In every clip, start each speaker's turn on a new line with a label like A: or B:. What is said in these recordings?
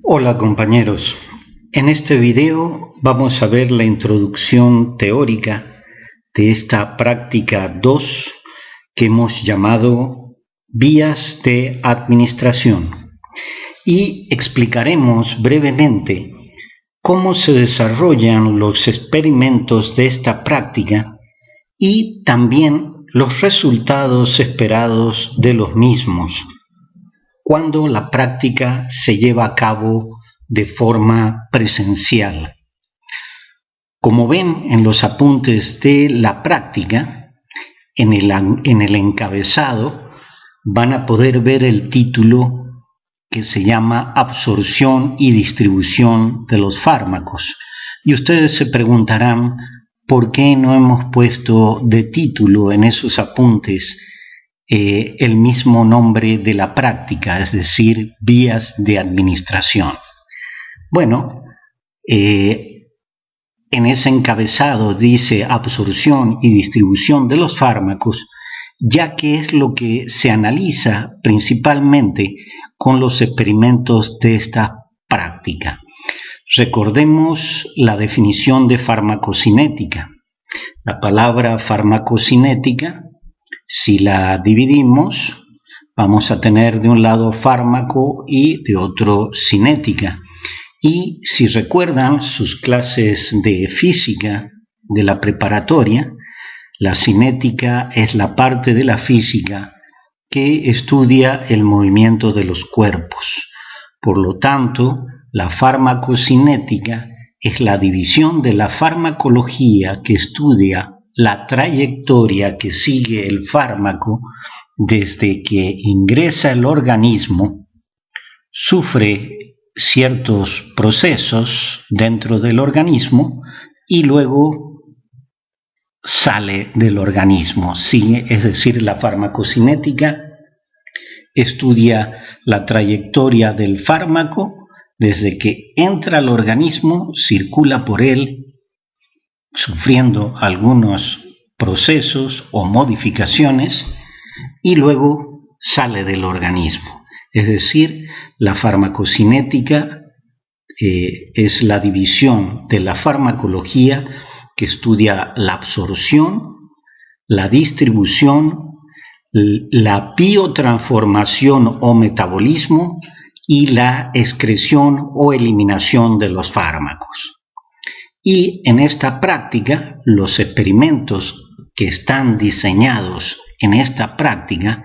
A: Hola compañeros, en este video vamos a ver la introducción teórica de esta práctica 2 que hemos llamado vías de administración y explicaremos brevemente cómo se desarrollan los experimentos de esta práctica y también los resultados esperados de los mismos cuando la práctica se lleva a cabo de forma presencial. Como ven en los apuntes de la práctica, en el encabezado van a poder ver el título que se llama Absorción y distribución de los fármacos. Y ustedes se preguntarán por qué no hemos puesto de título en esos apuntes el mismo nombre de la práctica, es decir, vías de administración. Bueno, en ese encabezado dice absorción y distribución de los fármacos, ya que es lo que se analiza principalmente con los experimentos de esta práctica. Recordemos la definición de farmacocinética. La palabra farmacocinética, si la dividimos, vamos a tener de un lado fármaco y de otro cinética. Y si recuerdan sus clases de física de la preparatoria, la cinética es la parte de la física que estudia el movimiento de los cuerpos. Por lo tanto, la farmacocinética es la división de la farmacología que estudia la trayectoria que sigue el fármaco desde que ingresa al organismo, sufre ciertos procesos dentro del organismo y luego sale del organismo. Sí, es decir, la farmacocinética estudia la trayectoria del fármaco desde que entra al organismo, circula por él, sufriendo algunos procesos o modificaciones y luego sale del organismo. Es decir, la farmacocinética es la división de la farmacología que estudia la absorción, la distribución, la biotransformación o metabolismo y la excreción o eliminación de los fármacos. Y en esta práctica, los experimentos que están diseñados en esta práctica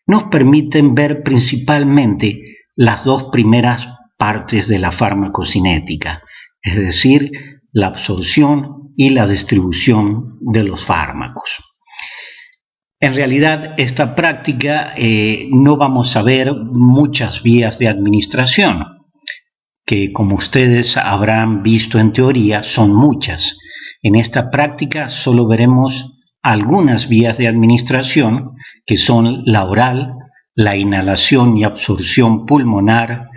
A: nos permiten ver principalmente las dos primeras partes de la farmacocinética, es decir, la absorción y la distribución de los fármacos. En realidad, esta práctica no vamos a ver muchas vías de administración, que como ustedes habrán visto en teoría son muchas. En esta práctica solo veremos algunas vías de administración, que son la oral, la inhalación y absorción pulmonar,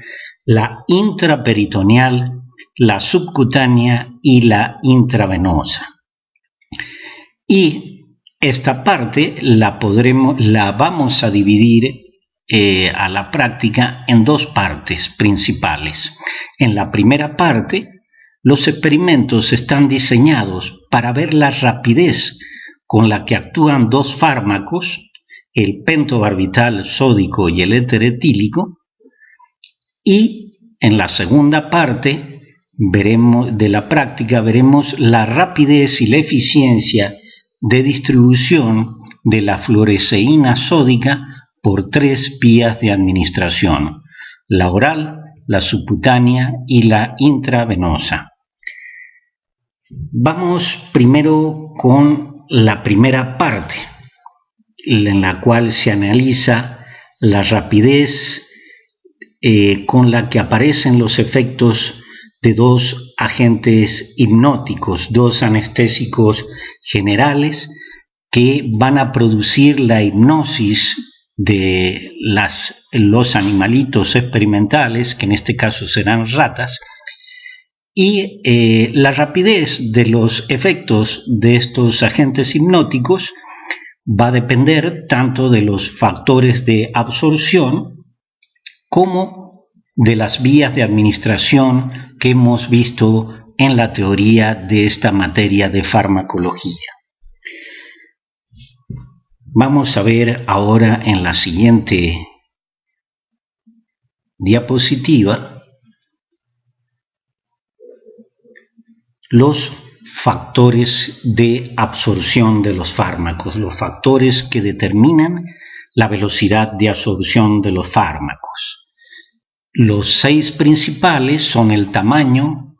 A: la intraperitoneal, la subcutánea y la intravenosa. Y esta parte la vamos a dividir a la práctica en dos partes principales. En la primera parte, los experimentos están diseñados para ver la rapidez con la que actúan dos fármacos, el pentobarbital sódico y el éter etílico, y en la segunda parte de la práctica veremos la rapidez y la eficiencia de distribución de la fluoresceína sódica por tres vías de administración: la oral, la subcutánea y la intravenosa. Vamos primero con la primera parte, en la cual se analiza la rapidez con la que aparecen los efectos de dos agentes hipnóticos, dos anestésicos generales que van a producir la hipnosis de los animalitos experimentales, que en este caso serán ratas, y la rapidez de los efectos de estos agentes hipnóticos va a depender tanto de los factores de absorción como de las vías de administración que hemos visto en la teoría de esta materia de farmacología. Vamos a ver ahora en la siguiente diapositiva los factores de absorción de los fármacos, los factores que determinan la velocidad de absorción de los fármacos. Los 6 principales son el tamaño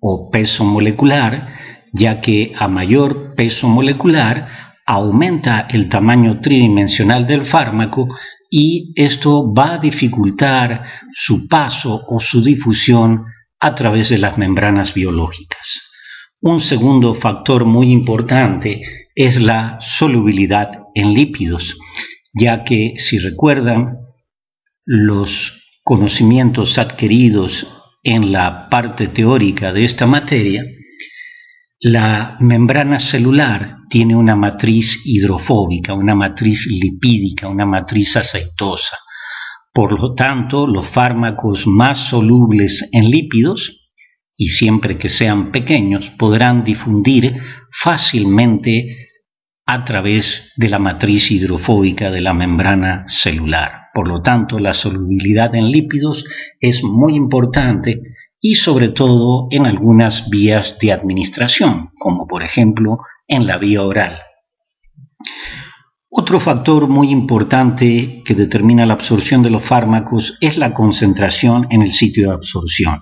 A: o peso molecular, ya que a mayor peso molecular aumenta el tamaño tridimensional del fármaco y esto va a dificultar su paso o su difusión a través de las membranas biológicas. Un segundo factor muy importante es la solubilidad en lípidos, ya que si recuerdan los conocimientos adquiridos en la parte teórica de esta materia, la membrana celular tiene una matriz hidrofóbica, una matriz lipídica, una matriz aceitosa. Por lo tanto, los fármacos más solubles en lípidos, y siempre que sean pequeños, podrán difundir fácilmente a través de la matriz hidrofóbica de la membrana celular. Por lo tanto, la solubilidad en lípidos es muy importante y sobre todo en algunas vías de administración, como por ejemplo en la vía oral. Otro factor muy importante que determina la absorción de los fármacos es la concentración en el sitio de absorción.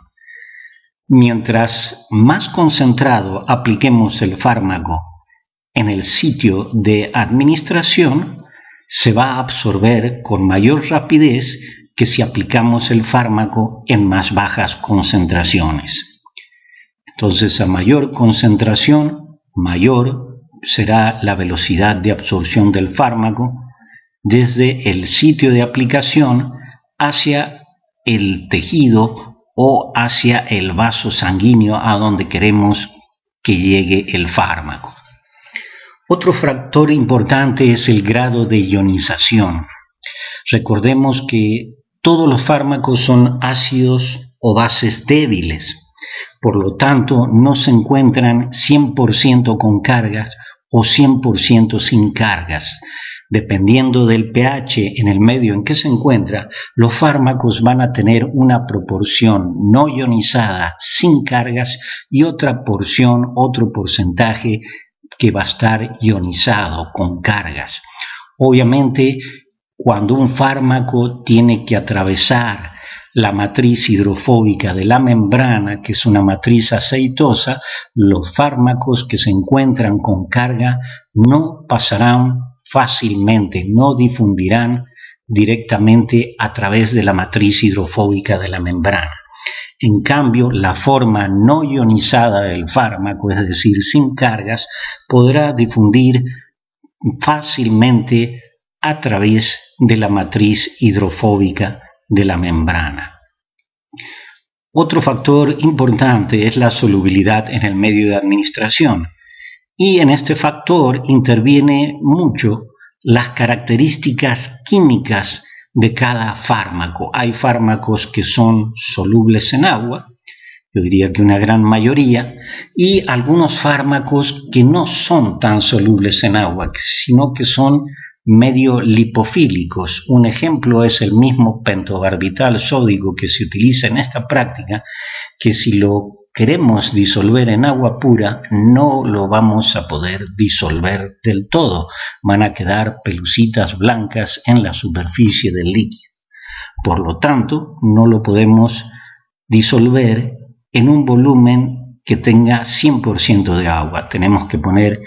A: Mientras más concentrado apliquemos el fármaco en el sitio de administración, se va a absorber con mayor rapidez que si aplicamos el fármaco en más bajas concentraciones. Entonces, a mayor concentración, mayor será la velocidad de absorción del fármaco desde el sitio de aplicación hacia el tejido o hacia el vaso sanguíneo a donde queremos que llegue el fármaco. Otro factor importante es el grado de ionización. Recordemos que todos los fármacos son ácidos o bases débiles, por lo tanto no se encuentran 100% con cargas o 100% sin cargas. Dependiendo del pH en el medio en que se encuentra, los fármacos van a tener una proporción no ionizada sin cargas y otra porción, otro porcentaje que va a estar ionizado con cargas. Obviamente, cuando un fármaco tiene que atravesar la matriz hidrofóbica de la membrana, que es una matriz aceitosa, los fármacos que se encuentran con carga no pasarán fácilmente, no difundirán directamente a través de la matriz hidrofóbica de la membrana. En cambio, la forma no ionizada del fármaco, es decir, sin cargas, podrá difundir fácilmente a través de la matriz hidrofóbica de la membrana. Otro factor importante es la solubilidad en el medio de administración. Y en este factor interviene mucho las características químicas de cada fármaco. Hay fármacos que son solubles en agua, yo diría que una gran mayoría, y algunos fármacos que no son tan solubles en agua, sino que son medio lipofílicos. Un ejemplo es el mismo pentobarbital sódico que se utiliza en esta práctica, que si lo queremos disolver en agua pura, no lo vamos a poder disolver del todo. Van a quedar pelucitas blancas en la superficie del líquido. Por lo tanto, no lo podemos disolver en un volumen que tenga 100% de agua. Tenemos que poner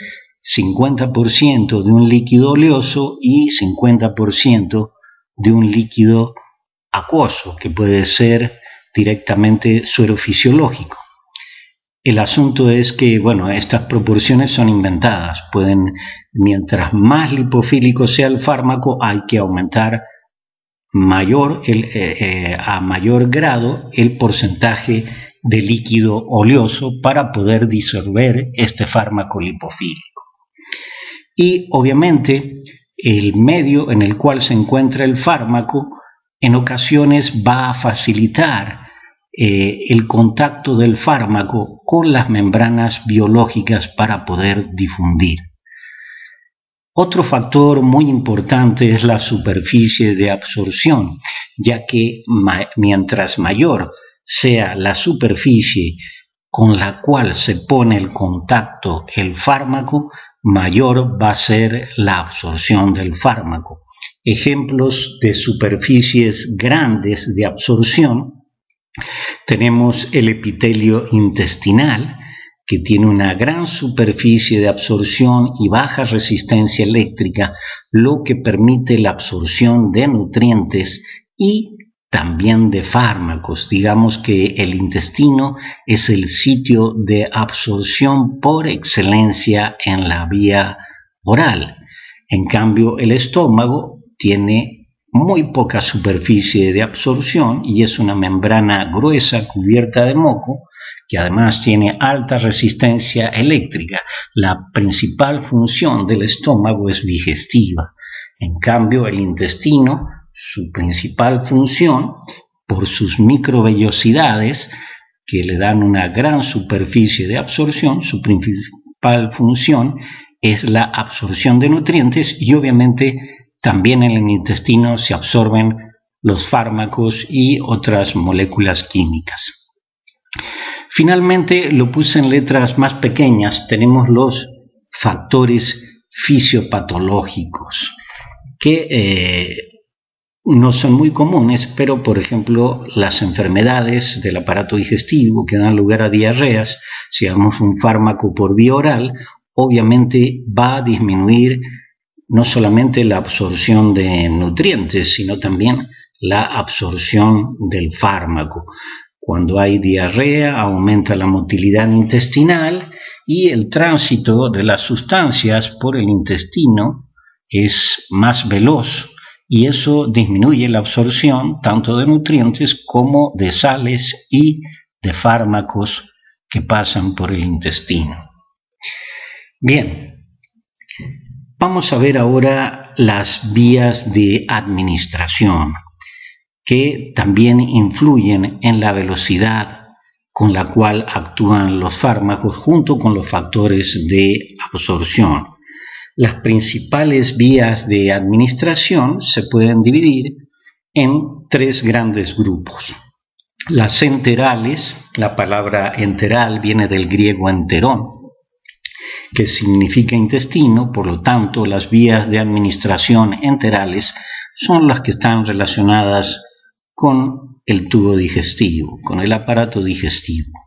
A: 50% de un líquido oleoso y 50% de un líquido acuoso, que puede ser directamente suero fisiológico. El asunto es que, estas proporciones son inventadas. Mientras más lipofílico sea el fármaco, hay que aumentar a mayor grado el porcentaje de líquido oleoso para poder disolver este fármaco lipofílico. Y obviamente el medio en el cual se encuentra el fármaco en ocasiones va a facilitar el contacto del fármaco con las membranas biológicas para poder difundir. Otro factor muy importante es la superficie de absorción, ya que mientras mayor sea la superficie con la cual se pone el contacto el fármaco, mayor va a ser la absorción del fármaco. Ejemplos de superficies grandes de absorción: tenemos el epitelio intestinal, que tiene una gran superficie de absorción y baja resistencia eléctrica, lo que permite la absorción de nutrientes y también de fármacos. Digamos que el intestino es el sitio de absorción por excelencia en la vía oral. En cambio, el estómago tiene muy poca superficie de absorción y es una membrana gruesa cubierta de moco, que además tiene alta resistencia eléctrica. La principal función del estómago es digestiva. En cambio, el intestino, su principal función, por sus microvellosidades, que le dan una gran superficie de absorción, su principal función es la absorción de nutrientes, y obviamente también en el intestino se absorben los fármacos y otras moléculas químicas. Finalmente, lo puse en letras más pequeñas, tenemos los factores fisiopatológicos, que no son muy comunes, pero por ejemplo las enfermedades del aparato digestivo que dan lugar a diarreas, si damos un fármaco por vía oral, obviamente va a disminuir no solamente la absorción de nutrientes, sino también la absorción del fármaco. Cuando hay diarrea, aumenta la motilidad intestinal y el tránsito de las sustancias por el intestino es más veloz, y eso disminuye la absorción tanto de nutrientes como de sales y de fármacos que pasan por el intestino. Bien, vamos a ver ahora las vías de administración, que también influyen en la velocidad con la cual actúan los fármacos junto con los factores de absorción. Las principales vías de administración se pueden dividir en tres grandes grupos. Las enterales, la palabra enteral viene del griego enterón, que significa intestino, por lo tanto las vías de administración enterales son las que están relacionadas con el tubo digestivo, con el aparato digestivo.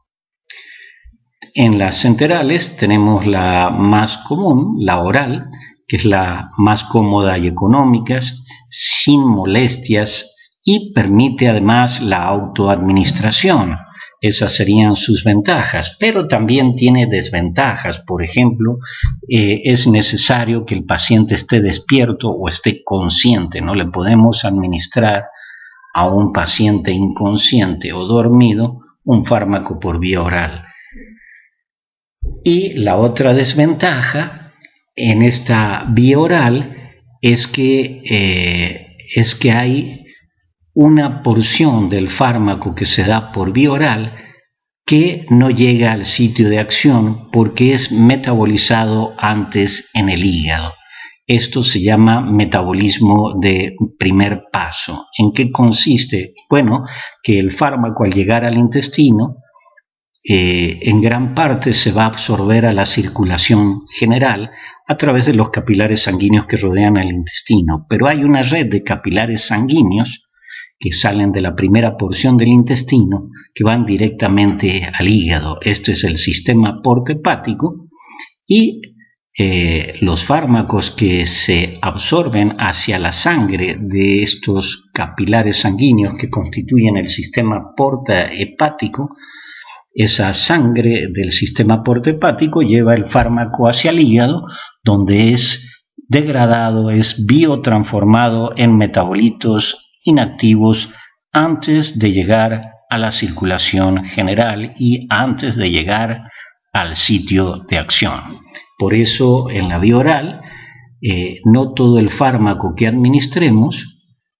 A: En las enterales tenemos la más común, la oral, que es la más cómoda y económica, sin molestias, y permite además la autoadministración. Esas serían sus ventajas, pero también tiene desventajas. Por ejemplo, es necesario que el paciente esté despierto o esté consciente. No le podemos administrar a un paciente inconsciente o dormido un fármaco por vía oral. Y la otra desventaja en esta vía oral es que hay una porción del fármaco que se da por vía oral que no llega al sitio de acción porque es metabolizado antes en el hígado. Esto se llama metabolismo de primer paso. ¿En qué consiste? Bueno, que el fármaco al llegar al intestino en gran parte se va a absorber a la circulación general a través de los capilares sanguíneos que rodean el intestino, pero hay una red de capilares sanguíneos que salen de la primera porción del intestino que van directamente al hígado. Este es el sistema portohepático, y los fármacos que se absorben hacia la sangre de estos capilares sanguíneos que constituyen el sistema portohepático, esa sangre del sistema portohepático lleva el fármaco hacia el hígado, donde es degradado, es biotransformado en metabolitos inactivos antes de llegar a la circulación general y antes de llegar al sitio de acción. Por eso en la vía oral no todo el fármaco que administremos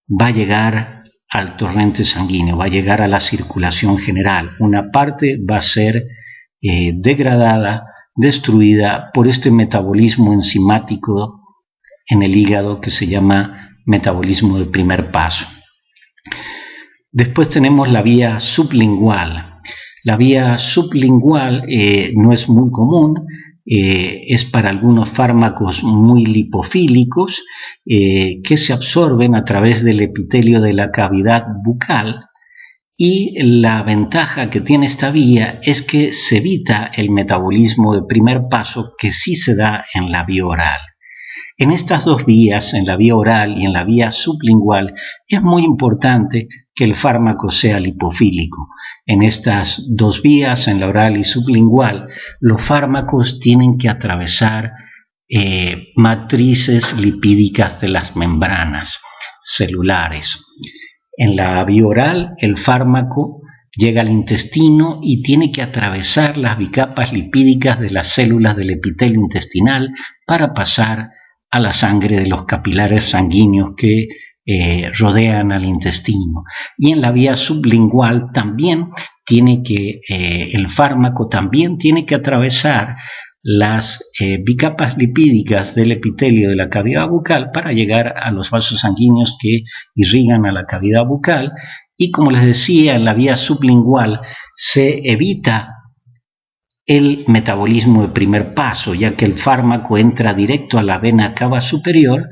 A: va a llegar al torrente sanguíneo, va a llegar a la circulación general. Una parte va a ser degradada, destruida por este metabolismo enzimático en el hígado que se llama metabolismo de primer paso. Después tenemos la vía sublingual. La vía sublingual no es muy común, es para algunos fármacos muy lipofílicos que se absorben a través del epitelio de la cavidad bucal, y la ventaja que tiene esta vía es que se evita el metabolismo de primer paso que sí se da en la vía oral. En estas dos vías, en la vía oral y en la vía sublingual, es muy importante que el fármaco sea lipofílico. En estas dos vías, en la oral y sublingual, los fármacos tienen que atravesar matrices lipídicas de las membranas celulares. En la vía oral, el fármaco llega al intestino y tiene que atravesar las bicapas lipídicas de las células del epitelio intestinal para pasar a la sangre de los capilares sanguíneos que rodean al intestino. Y en la vía sublingual también el fármaco también tiene que atravesar las bicapas lipídicas del epitelio de la cavidad bucal para llegar a los vasos sanguíneos que irrigan a la cavidad bucal. Y como les decía, en la vía sublingual se evita el metabolismo de primer paso, ya que el fármaco entra directo a la vena cava superior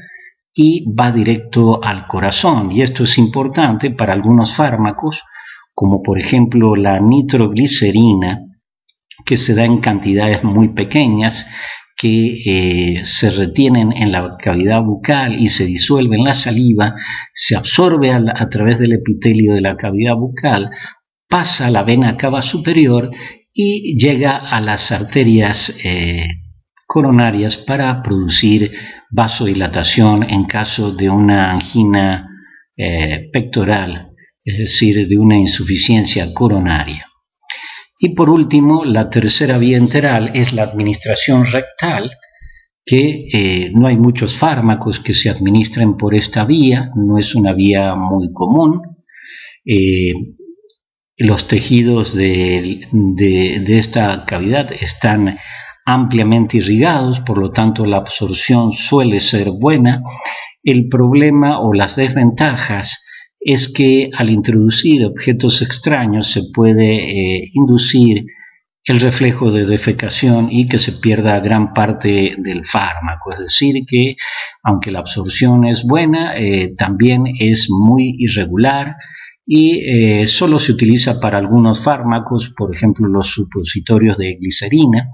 A: y va directo al corazón. Y esto es importante para algunos fármacos, como por ejemplo la nitroglicerina, que se da en cantidades muy pequeñas, que se retienen en la cavidad bucal y se disuelve en la saliva, se absorbe a través del epitelio de la cavidad bucal, pasa a la vena cava superior y llega a las arterias coronarias para producir vasodilatación en caso de una angina pectoral, es decir, de una insuficiencia coronaria. Y por último, la tercera vía enteral es la administración rectal, que no hay muchos fármacos que se administren por esta vía, no es una vía muy común. Los tejidos de esta cavidad están ampliamente irrigados, por lo tanto la absorción suele ser buena. El problema o las desventajas es que al introducir objetos extraños se puede inducir el reflejo de defecación y que se pierda gran parte del fármaco. Es decir, que aunque la absorción es buena, también es muy irregular y solo se utiliza para algunos fármacos, por ejemplo los supositorios de glicerina,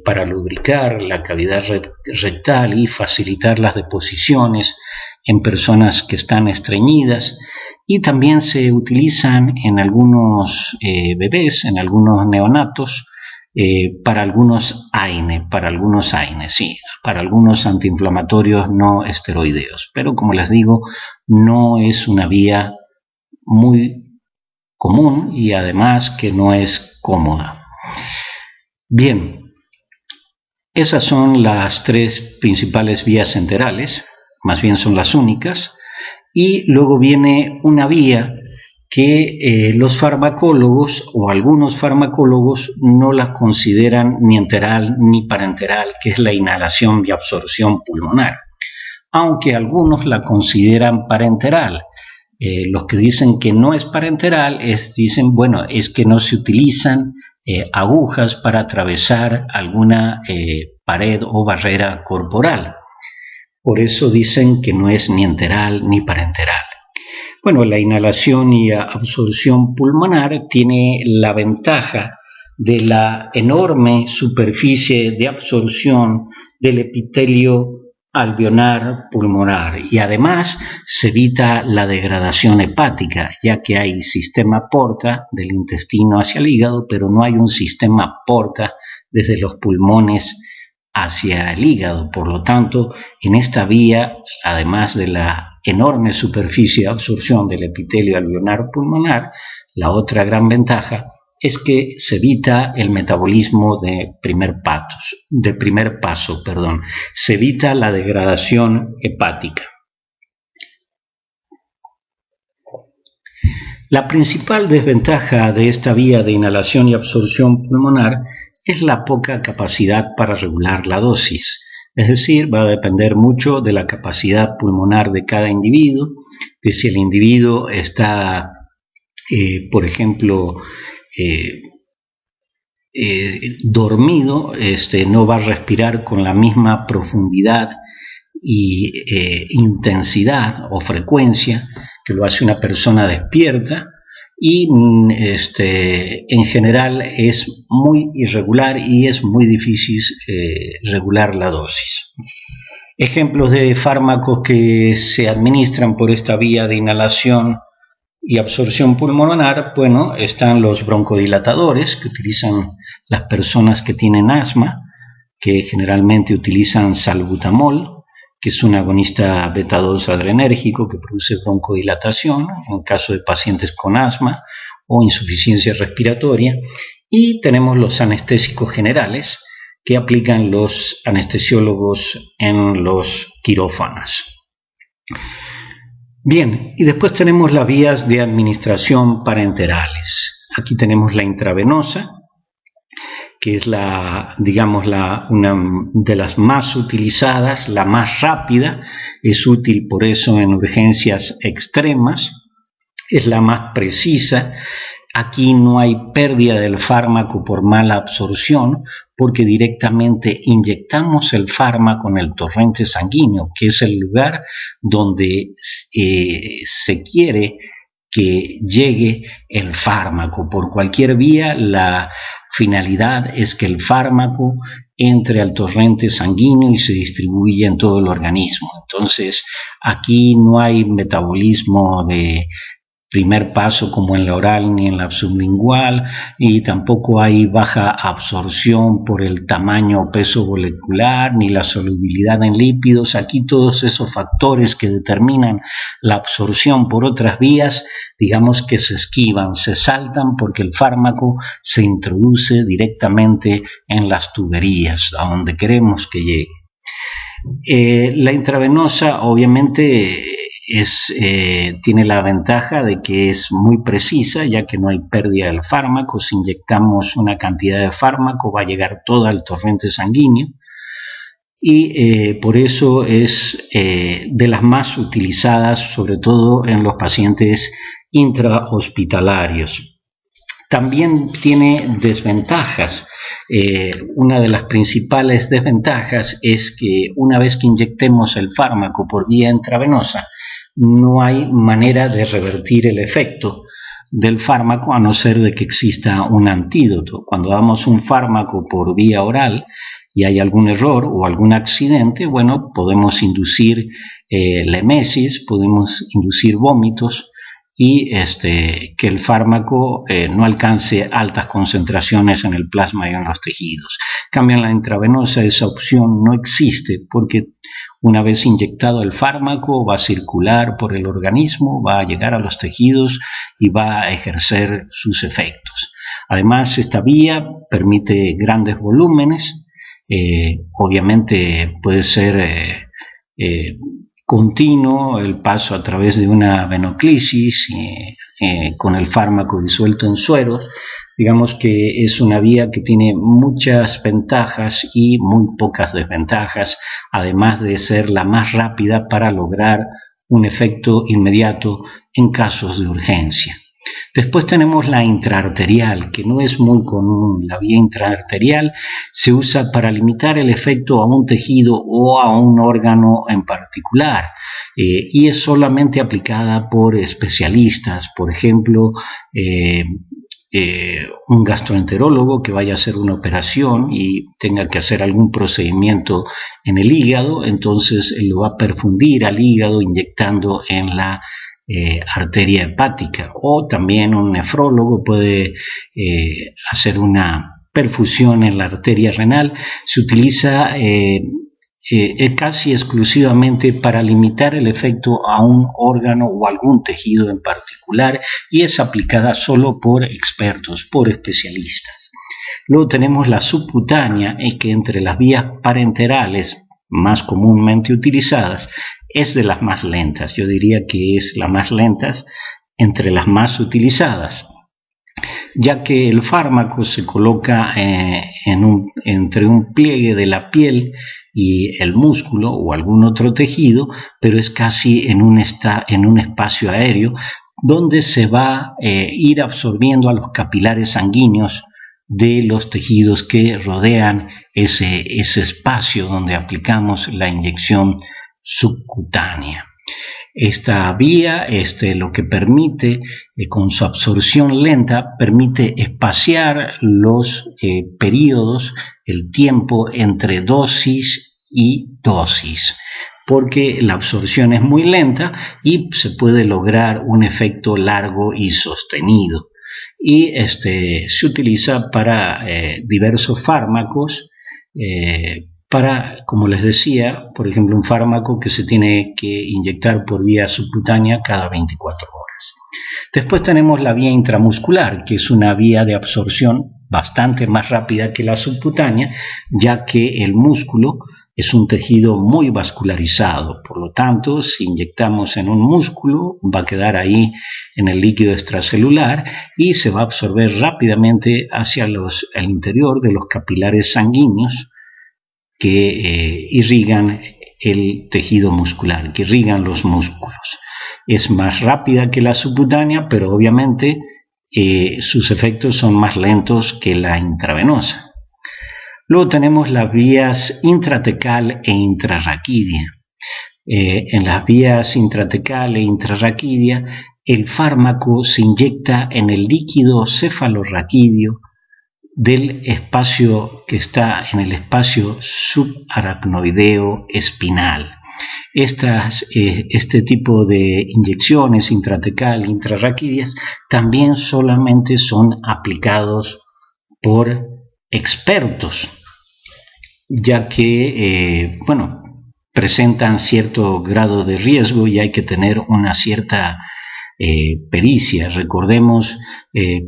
A: para lubricar la cavidad rectal y facilitar las deposiciones en personas que están estreñidas, y también se utilizan en algunos bebés, en algunos neonatos, para algunos AINE, para algunos antiinflamatorios no esteroideos, pero como les digo, no es una vía muy común y además que no es cómoda. Bien, esas son las tres principales vías enterales, más bien son las únicas, y luego viene una vía que los farmacólogos o algunos farmacólogos no la consideran ni enteral ni parenteral, que es la inhalación y absorción pulmonar, aunque algunos la consideran parenteral. Los que dicen que no es parenteral dicen, bueno, es que no se utilizan agujas para atravesar alguna pared o barrera corporal. Por eso dicen que no es ni enteral ni parenteral. Bueno, la inhalación y absorción pulmonar tiene la ventaja de la enorme superficie de absorción del epitelio alveolar pulmonar, y además se evita la degradación hepática, ya que hay sistema porta del intestino hacia el hígado, pero no hay un sistema porta desde los pulmones hacia el hígado. Por lo tanto, en esta vía, además de la enorme superficie de absorción del epitelio alveolar pulmonar, la otra gran ventaja es que se evita el metabolismo de primer paso, se evita la degradación hepática. La principal desventaja de esta vía de inhalación y absorción pulmonar es la poca capacidad para regular la dosis. Es decir, va a depender mucho de la capacidad pulmonar de cada individuo, de si el individuo está, por ejemplo, dormido, no va a respirar con la misma profundidad y intensidad o frecuencia que lo hace una persona despierta, y en general es muy irregular y es muy difícil regular la dosis. Ejemplos de fármacos que se administran por esta vía de inhalación y absorción pulmonar, bueno, están los broncodilatadores que utilizan las personas que tienen asma, que generalmente utilizan salbutamol, que es un agonista beta-2 adrenérgico que produce broncodilatación en caso de pacientes con asma o insuficiencia respiratoria. Y tenemos los anestésicos generales que aplican los anestesiólogos en los quirófanos. Bien, y después tenemos las vías de administración parenterales. Aquí tenemos la intravenosa, que es una de las más utilizadas, la más rápida, es útil por eso en urgencias extremas, es la más precisa. Aquí no hay pérdida del fármaco por mala absorción, porque directamente inyectamos el fármaco en el torrente sanguíneo, que es el lugar donde se quiere que llegue el fármaco. Por cualquier vía, la finalidad es que el fármaco entre al torrente sanguíneo y se distribuya en todo el organismo. Entonces, aquí no hay metabolismo de primer paso como en la oral ni en la sublingual, y tampoco hay baja absorción por el tamaño o peso molecular ni la solubilidad en lípidos. Aquí todos esos factores que determinan la absorción por otras vías, digamos que se esquivan, se saltan, porque el fármaco se introduce directamente en las tuberías a donde queremos que llegue. La intravenosa obviamente tiene la ventaja de que es muy precisa, ya que no hay pérdida del fármaco. Si inyectamos una cantidad de fármaco, va a llegar toda al torrente sanguíneo, y por eso es de las más utilizadas, sobre todo en los pacientes intrahospitalarios. También tiene desventajas. Una de las principales desventajas es que una vez que inyectemos el fármaco por vía intravenosa, no hay manera de revertir el efecto del fármaco a no ser de que exista un antídoto. Cuando damos un fármaco por vía oral y hay algún error o algún accidente, bueno, podemos inducir la emesis, podemos inducir vómitos, y que el fármaco no alcance altas concentraciones en el plasma y en los tejidos. En cambio, en la intravenosa esa opción no existe, porque una vez inyectado el fármaco va a circular por el organismo, va a llegar a los tejidos y va a ejercer sus efectos. Además, esta vía permite grandes volúmenes, obviamente puede ser continuo el paso a través de una venoclisis con el fármaco disuelto en sueros. Digamos que es una vía que tiene muchas ventajas y muy pocas desventajas, además de ser la más rápida para lograr un efecto inmediato en casos de urgencia. Después tenemos la intraarterial, que no es muy común. La vía intraarterial se usa para limitar el efecto a un tejido o a un órgano en particular, y es solamente aplicada por especialistas. Por ejemplo, un gastroenterólogo que vaya a hacer una operación y tenga que hacer algún procedimiento en el hígado, entonces él lo va a perfundir al hígado inyectando en la arteria hepática. O también un nefrólogo puede hacer una perfusión en la arteria renal. Se utiliza casi exclusivamente para limitar el efecto a un órgano o algún tejido en particular, y es aplicada solo por expertos, por especialistas. Luego tenemos la subcutánea, que entre las vías parenterales más comúnmente utilizadas es de las más lentas. Yo diría que es la más lenta entre las más utilizadas, ya que el fármaco se coloca entre un pliegue de la piel y el músculo o algún otro tejido, pero es casi en un espacio aéreo donde se va a ir absorbiendo a los capilares sanguíneos de los tejidos que rodean ese espacio donde aplicamos la inyección subcutánea. Esta vía lo que permite, con su absorción lenta, permite espaciar los periodos, el tiempo entre dosis y dosis, porque la absorción es muy lenta y se puede lograr un efecto largo y sostenido. Y se utiliza para diversos fármacos, para, como les decía, por ejemplo, un fármaco que se tiene que inyectar por vía subcutánea cada 24 horas. Después tenemos la vía intramuscular, que es una vía de absorción bastante más rápida que la subcutánea, ya que el músculo es un tejido muy vascularizado. Por lo tanto, si inyectamos en un músculo, va a quedar ahí en el líquido extracelular y se va a absorber rápidamente hacia el interior de los capilares sanguíneos que irrigan el tejido muscular, que irrigan los músculos. Es más rápida que la subcutánea, pero obviamente sus efectos son más lentos que la intravenosa. Luego tenemos las vías intratecal e intrarraquídea. En las vías intratecal e intrarraquídea, el fármaco se inyecta en el líquido cefalorraquídeo del espacio que está en el espacio subaracnoideo espinal. Este tipo de inyecciones intratecal e intrarraquídeas también solamente son aplicados por expertos, ya que presentan cierto grado de riesgo y hay que tener una cierta pericia. Recordemos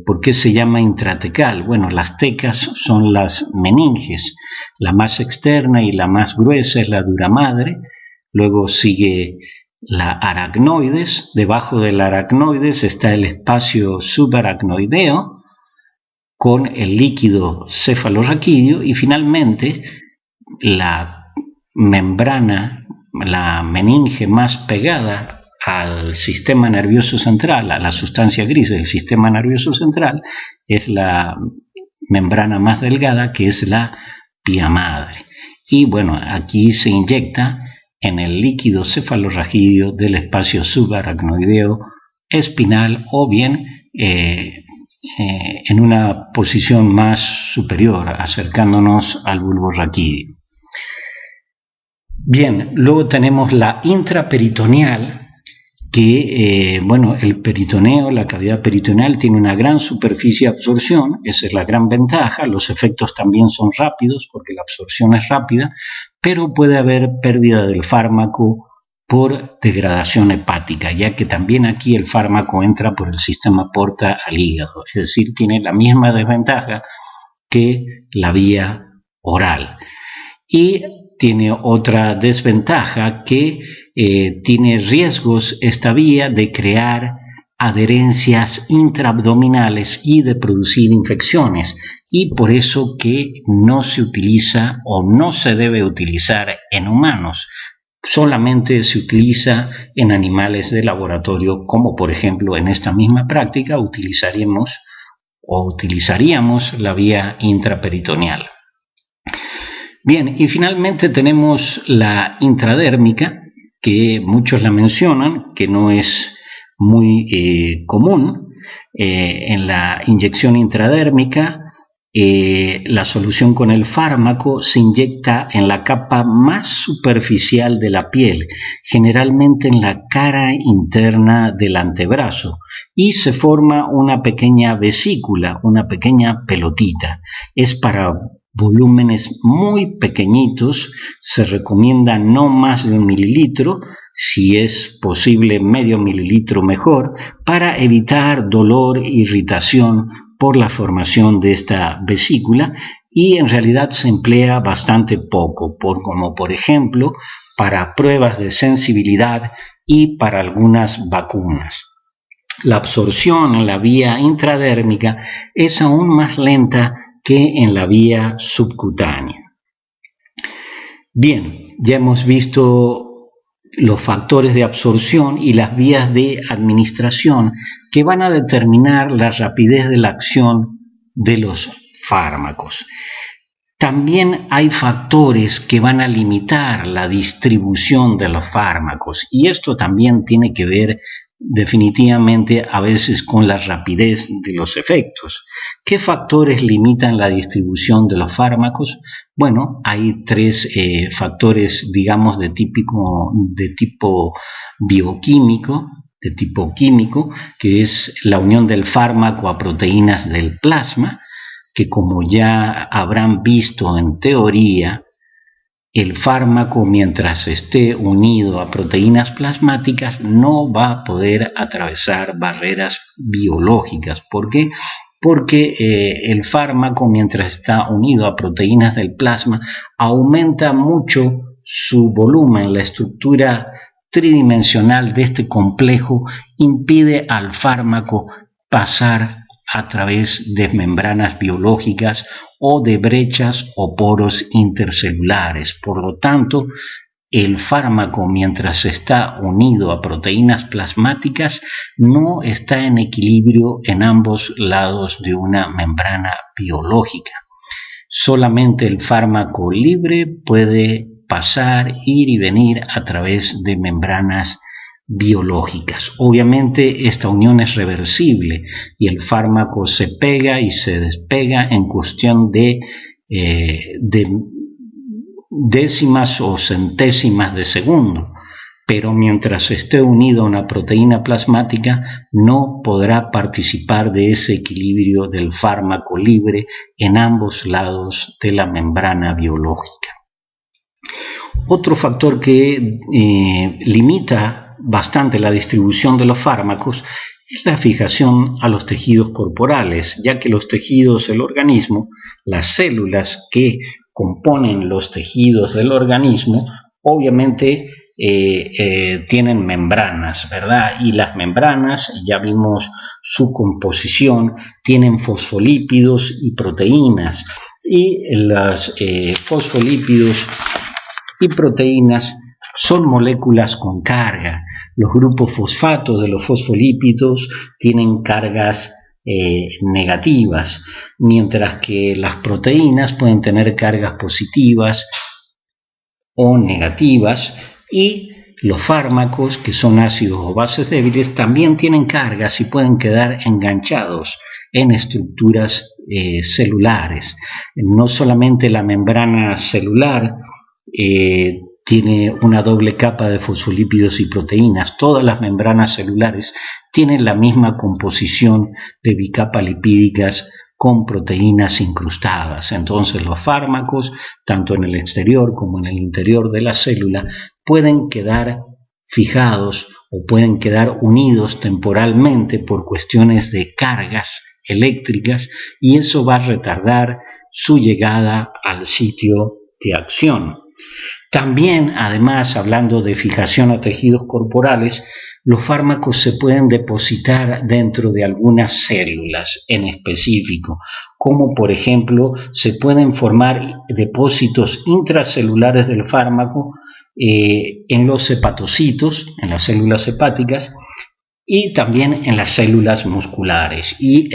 A: por qué se llama intratecal. Bueno, las tecas son las meninges, la más externa y la más gruesa es la dura madre, luego sigue la aracnoides, debajo del aracnoides está el espacio subaracnoideo con el líquido cefalorraquídeo y finalmente la membrana, la meninge más pegada al sistema nervioso central, a la sustancia gris del sistema nervioso central, es la membrana más delgada, que es la pía madre. Y bueno, aquí se inyecta en el líquido cefalorraquídeo del espacio subaracnoideo espinal o bien en una posición más superior, acercándonos al bulbo raquídeo. Bien, luego tenemos la intraperitoneal, que el peritoneo, la cavidad peritoneal tiene una gran superficie de absorción, esa es la gran ventaja. Los efectos también son rápidos porque la absorción es rápida, pero puede haber pérdida del fármaco por degradación hepática, ya que también aquí el fármaco entra por el sistema porta al hígado, es decir, tiene la misma desventaja que la vía oral. Y tiene otra desventaja, que tiene riesgos esta vía de crear adherencias intraabdominales y de producir infecciones, y por eso que no se utiliza o no se debe utilizar en humanos, solamente se utiliza en animales de laboratorio, como por ejemplo en esta misma práctica utilizaríamos la vía intraperitoneal. Bien, y finalmente tenemos la intradérmica, que muchos la mencionan, que no es muy común. En la inyección intradérmica, la solución con el fármaco se inyecta en la capa más superficial de la piel, generalmente en la cara interna del antebrazo, y se forma una pequeña vesícula, una pequeña pelotita. Es para volúmenes muy pequeñitos, se recomienda no más de 1 mililitro, si es posible medio mililitro mejor, para evitar dolor e irritación por la formación de esta vesícula, y en realidad se emplea bastante poco, como por ejemplo para pruebas de sensibilidad y para algunas vacunas. la absorción en la vía intradérmica es aún más lenta que en la vía subcutánea. Bien, ya hemos visto los factores de absorción y las vías de administración que van a determinar la rapidez de la acción de los fármacos. También hay factores que van a limitar la distribución de los fármacos y esto también tiene que ver definitivamente a veces con la rapidez de los efectos. ¿Qué factores limitan la distribución de los fármacos? Bueno, hay tres factores, digamos, de tipo bioquímico, de tipo químico, que es la unión del fármaco a proteínas del plasma, que como ya habrán visto en teoría, el fármaco mientras esté unido a proteínas plasmáticas no va a poder atravesar barreras biológicas. ¿Por qué? Porque el fármaco mientras está unido a proteínas del plasma aumenta mucho su volumen, la estructura tridimensional de este complejo impide al fármaco pasar a través de membranas biológicas o de brechas o poros intercelulares. Por lo tanto, el fármaco, mientras está unido a proteínas plasmáticas, no está en equilibrio en ambos lados de una membrana biológica. Solamente el fármaco libre puede pasar, ir y venir a través de membranas biológicas. Obviamente esta unión es reversible y el fármaco se pega y se despega en cuestión de décimas o centésimas de segundo, pero mientras esté unido a una proteína plasmática no podrá participar de ese equilibrio del fármaco libre en ambos lados de la membrana biológica. Otro factor que limita bastante la distribución de los fármacos es la fijación a los tejidos corporales, ya que los tejidos del organismo, las células que componen los tejidos del organismo, obviamente tienen membranas, ¿verdad? Y las membranas, ya vimos su composición, tienen fosfolípidos y proteínas, y los fosfolípidos y proteínas son moléculas con carga. Los grupos fosfatos de los fosfolípidos tienen cargas negativas, mientras que las proteínas pueden tener cargas positivas o negativas, y los fármacos, que son ácidos o bases débiles, también tienen cargas y pueden quedar enganchados en estructuras celulares. No solamente la membrana celular tiene una doble capa de fosfolípidos y proteínas. Todas las membranas celulares tienen la misma composición de bicapas lipídicas con proteínas incrustadas. Entonces los fármacos, tanto en el exterior como en el interior de la célula, pueden quedar fijados o pueden quedar unidos temporalmente por cuestiones de cargas eléctricas, y eso va a retardar su llegada al sitio de acción. También, además, hablando de fijación a tejidos corporales, los fármacos se pueden depositar dentro de algunas células en específico, como por ejemplo se pueden formar depósitos intracelulares del fármaco en los hepatocitos, en las células hepáticas, y también en las células musculares, y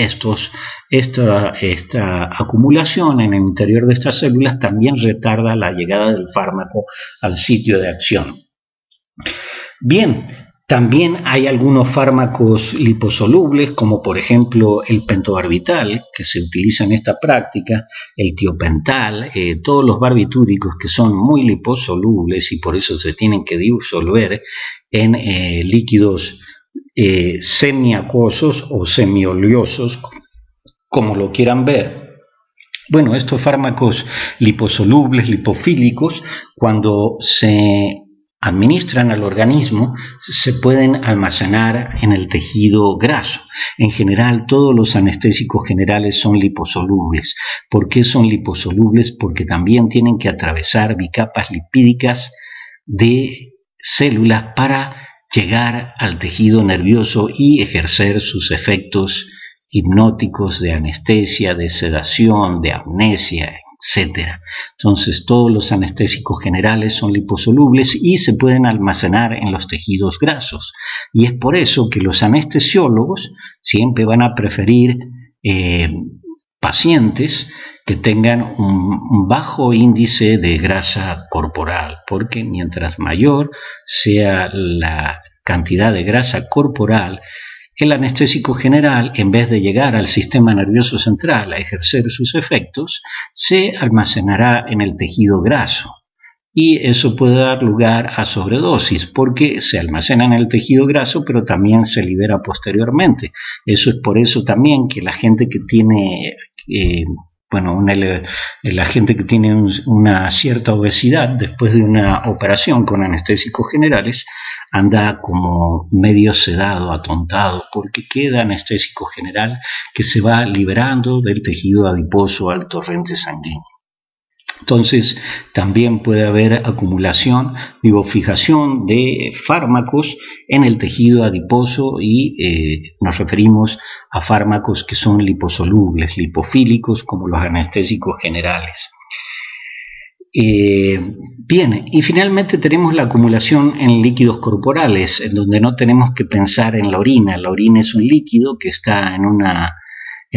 A: esta acumulación en el interior de estas células también retarda la llegada del fármaco al sitio de acción. Bien, también hay algunos fármacos liposolubles, como por ejemplo el pentobarbital, que se utiliza en esta práctica, el tiopental, todos los barbitúricos que son muy liposolubles y por eso se tienen que disolver en líquidos semiacuosos o semioleosos, como lo quieran ver. Bueno, estos fármacos liposolubles, lipofílicos, cuando se administran al organismo, se pueden almacenar en el tejido graso. En general, todos los anestésicos generales son liposolubles. ¿Por qué son liposolubles? Porque también tienen que atravesar bicapas lipídicas de células para llegar al tejido nervioso y ejercer sus efectos hipnóticos de anestesia, de sedación, de amnesia, etc. Entonces, todos los anestésicos generales son liposolubles y se pueden almacenar en los tejidos grasos. Y es por eso que los anestesiólogos siempre van a preferir pacientes que tengan un bajo índice de grasa corporal, porque mientras mayor sea la cantidad de grasa corporal, el anestésico general, en vez de llegar al sistema nervioso central a ejercer sus efectos, se almacenará en el tejido graso. Y eso puede dar lugar a sobredosis, porque se almacena en el tejido graso, pero también se libera posteriormente. Eso es por eso también que la gente que tiene la gente que tiene una cierta obesidad después de una operación con anestésicos generales anda como medio sedado, atontado, porque queda anestésico general que se va liberando del tejido adiposo al torrente sanguíneo. Entonces, también puede haber acumulación, fijación de fármacos en el tejido adiposo y nos referimos a fármacos que son liposolubles, lipofílicos, como los anestésicos generales. Bien, y finalmente tenemos la acumulación en líquidos corporales, en donde no tenemos que pensar en la orina. La orina es un líquido que está en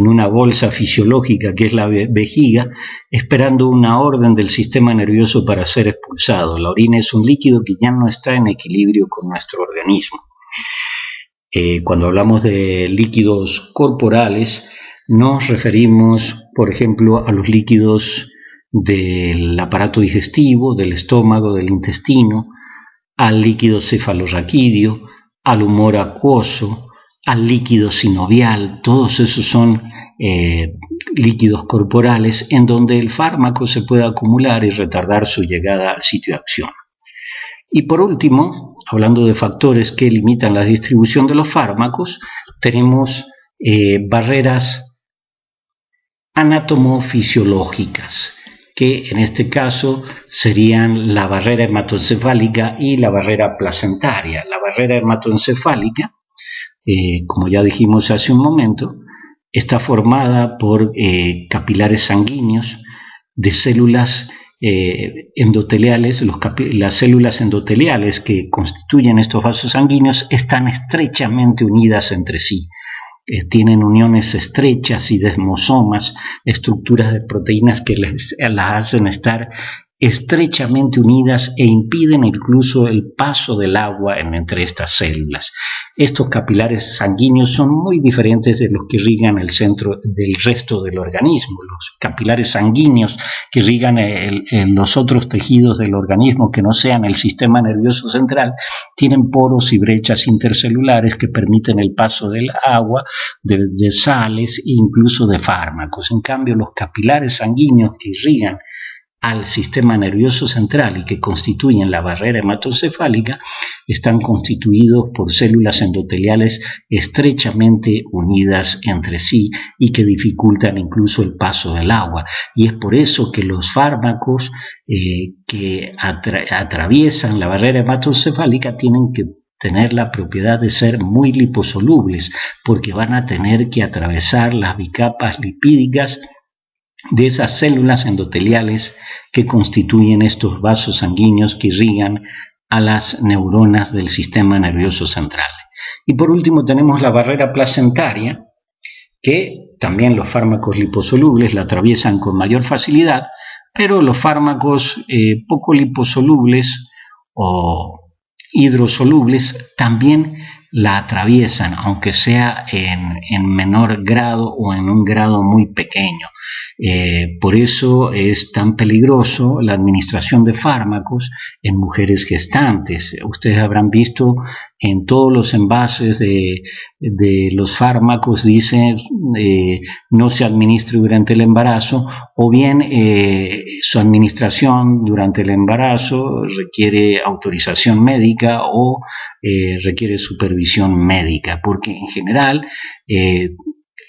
A: una bolsa fisiológica que es la vejiga, esperando una orden del sistema nervioso para ser expulsado. La orina es un líquido que ya no está en equilibrio con nuestro organismo. Cuando hablamos de líquidos corporales, nos referimos, por ejemplo, a los líquidos del aparato digestivo, del estómago, del intestino, al líquido cefalorraquídeo, al humor acuoso, al líquido sinovial. Todos esos son líquidos corporales en donde el fármaco se puede acumular y retardar su llegada al sitio de acción. Y por último, hablando de factores que limitan la distribución de los fármacos, tenemos barreras anatomofisiológicas, que en este caso serían la barrera hematoencefálica y la barrera placentaria. La barrera hematoencefálica, como ya dijimos hace un momento, está formada por capilares sanguíneos de células endoteliales. Las células endoteliales que constituyen estos vasos sanguíneos están estrechamente unidas entre sí. Tienen uniones estrechas y desmosomas, estructuras de proteínas que las hacen estar estrechamente unidas e impiden incluso el paso del agua entre estas células. Estos capilares sanguíneos son muy diferentes de los que irrigan el centro del resto del organismo. Los capilares sanguíneos que irrigan los otros tejidos del organismo que no sean el sistema nervioso central tienen poros y brechas intercelulares que permiten el paso del agua, de sales e incluso de fármacos. En cambio, los capilares sanguíneos que irrigan al sistema nervioso central y que constituyen la barrera hematoencefálica están constituidos por células endoteliales estrechamente unidas entre sí y que dificultan incluso el paso del agua. Y es por eso que los fármacos que atraviesan la barrera hematoencefálica tienen que tener la propiedad de ser muy liposolubles, porque van a tener que atravesar las bicapas lipídicas de esas células endoteliales que constituyen estos vasos sanguíneos que irrigan a las neuronas del sistema nervioso central. Y por último tenemos la barrera placentaria, que también los fármacos liposolubles la atraviesan con mayor facilidad, pero los fármacos poco liposolubles o hidrosolubles también la atraviesan, aunque sea en menor grado o en un grado muy pequeño. Por eso es tan peligroso la administración de fármacos en mujeres gestantes. Ustedes habrán visto en todos los envases de los fármacos dice no se administre durante el embarazo, o bien su administración durante el embarazo requiere autorización médica o requiere supervisión médica, porque en general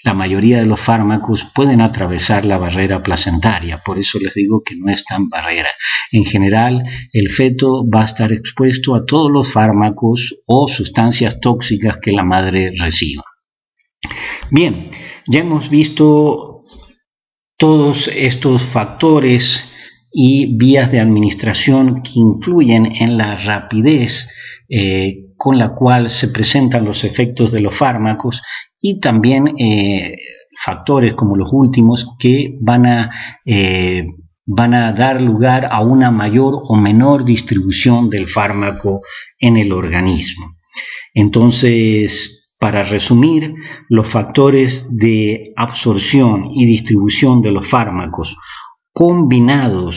A: la mayoría de los fármacos pueden atravesar la barrera placentaria, por eso les digo que no es tan barrera. En general, el feto va a estar expuesto a todos los fármacos o sustancias tóxicas que la madre reciba. Bien, ya hemos visto todos estos factores y vías de administración que influyen en la rapidez con la cual se presentan los efectos de los fármacos y también factores como los últimos que van a dar lugar a una mayor o menor distribución del fármaco en el organismo. Entonces, para resumir, los factores de absorción y distribución de los fármacos combinados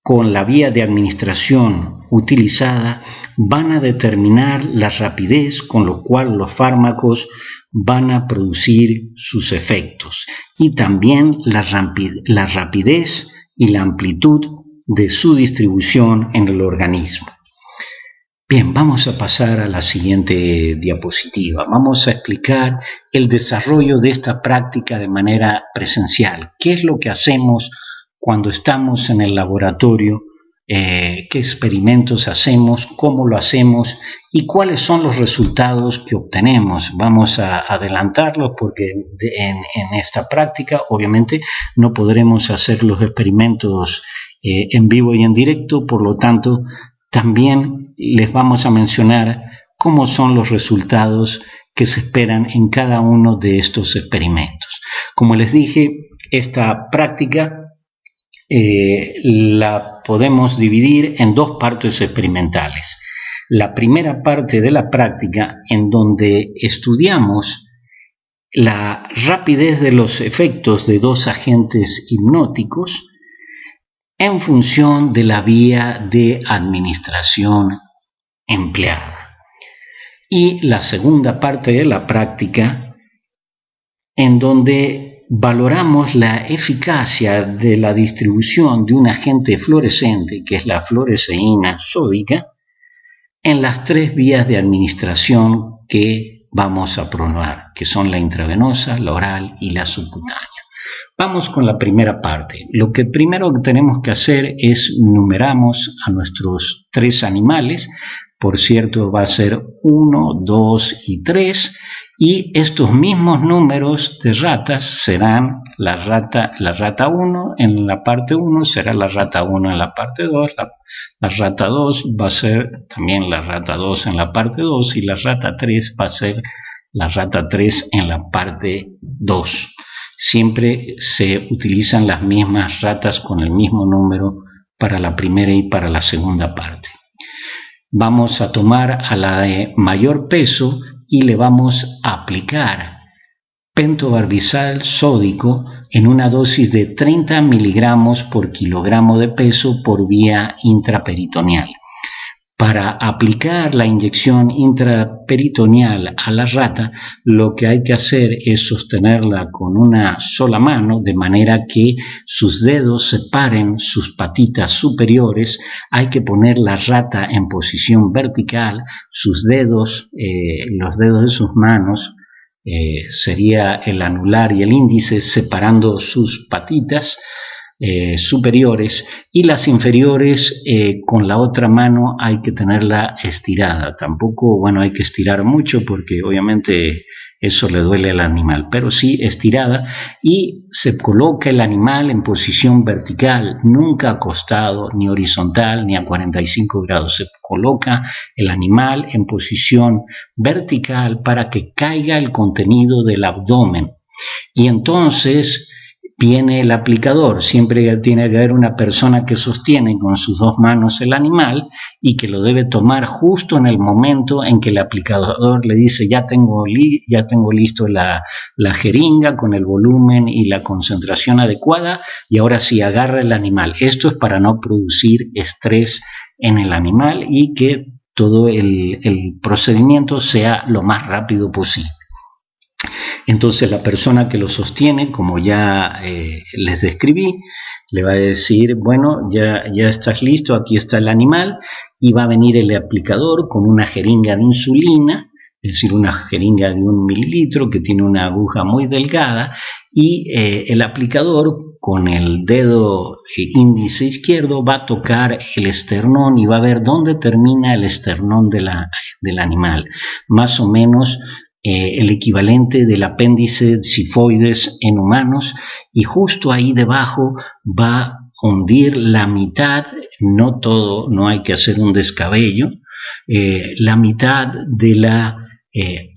A: con la vía de administración utilizada van a determinar la rapidez con la cual los fármacos van a producir sus efectos y también la rapidez y la amplitud de su distribución en el organismo. Bien, vamos a pasar a la siguiente diapositiva. Vamos a explicar el desarrollo de esta práctica de manera presencial. ¿Qué es lo que hacemos cuando estamos en el laboratorio? ¿Qué experimentos hacemos? ¿Cómo lo hacemos? ¿Y cuáles son los resultados que obtenemos? Vamos a adelantarlos porque en esta práctica obviamente no podremos hacer los experimentos en vivo y en directo, por lo tanto también les vamos a mencionar cómo son los resultados que se esperan en cada uno de estos experimentos. Como les dije, esta práctica la podemos dividir en dos partes experimentales. La primera parte de la práctica, en donde estudiamos la rapidez de los efectos de dos agentes hipnóticos en función de la vía de administración empleada. Y la segunda parte de la práctica, en donde valoramos la eficacia de la distribución de un agente fluorescente, que es la fluoresceína sódica, en las tres vías de administración que vamos a probar, que son la intravenosa, la oral y la subcutánea. Vamos con la primera parte. Lo que primero que tenemos que hacer es numeramos a nuestros tres animales. Por cierto, va a ser 1, 2 y 3. Y estos mismos números de ratas serán la rata 1 en la parte 1, será la rata 1 en la parte 2, la rata 2 va a ser también la rata 2 en la parte 2 y la rata 3 va a ser la rata 3 en la parte 2. Siempre se utilizan las mismas ratas con el mismo número para la primera y para la segunda parte. Vamos a tomar a la de mayor peso y le vamos a aplicar pentobarbitol sódico en una dosis de 30 miligramos por kilogramo de peso por vía intraperitoneal. Para aplicar la inyección intraperitoneal a la rata, lo que hay que hacer es sostenerla con una sola mano, de manera que sus dedos separen sus patitas superiores. Hay que poner la rata en posición vertical, sus dedos, los dedos de sus manos, sería el anular y el índice, separando sus patitas superiores, y las inferiores con la otra mano hay que tenerla estirada. Tampoco, bueno, hay que estirar mucho porque obviamente eso le duele al animal, pero sí estirada, y se coloca el animal en posición vertical, nunca acostado, ni horizontal, ni a 45 grados. Se coloca el animal en posición vertical para que caiga el contenido del abdomen, y entonces viene el aplicador. Siempre tiene que haber una persona que sostiene con sus dos manos el animal y que lo debe tomar justo en el momento en que el aplicador le dice ya tengo listo la jeringa con el volumen y la concentración adecuada, y ahora sí agarra el animal. Esto es para no producir estrés en el animal y que todo el procedimiento sea lo más rápido posible. Entonces la persona que lo sostiene, como ya les describí, le va a decir, bueno, ya estás listo, aquí está el animal, y va a venir el aplicador con una jeringa de insulina, es decir, una jeringa de 1 mililitro que tiene una aguja muy delgada y el aplicador con el dedo índice izquierdo va a tocar el esternón y va a ver dónde termina el esternón del animal, más o menos el equivalente del apéndice sifoides en humanos, y justo ahí debajo va a hundir la mitad, no todo, no hay que hacer un descabello, la mitad de la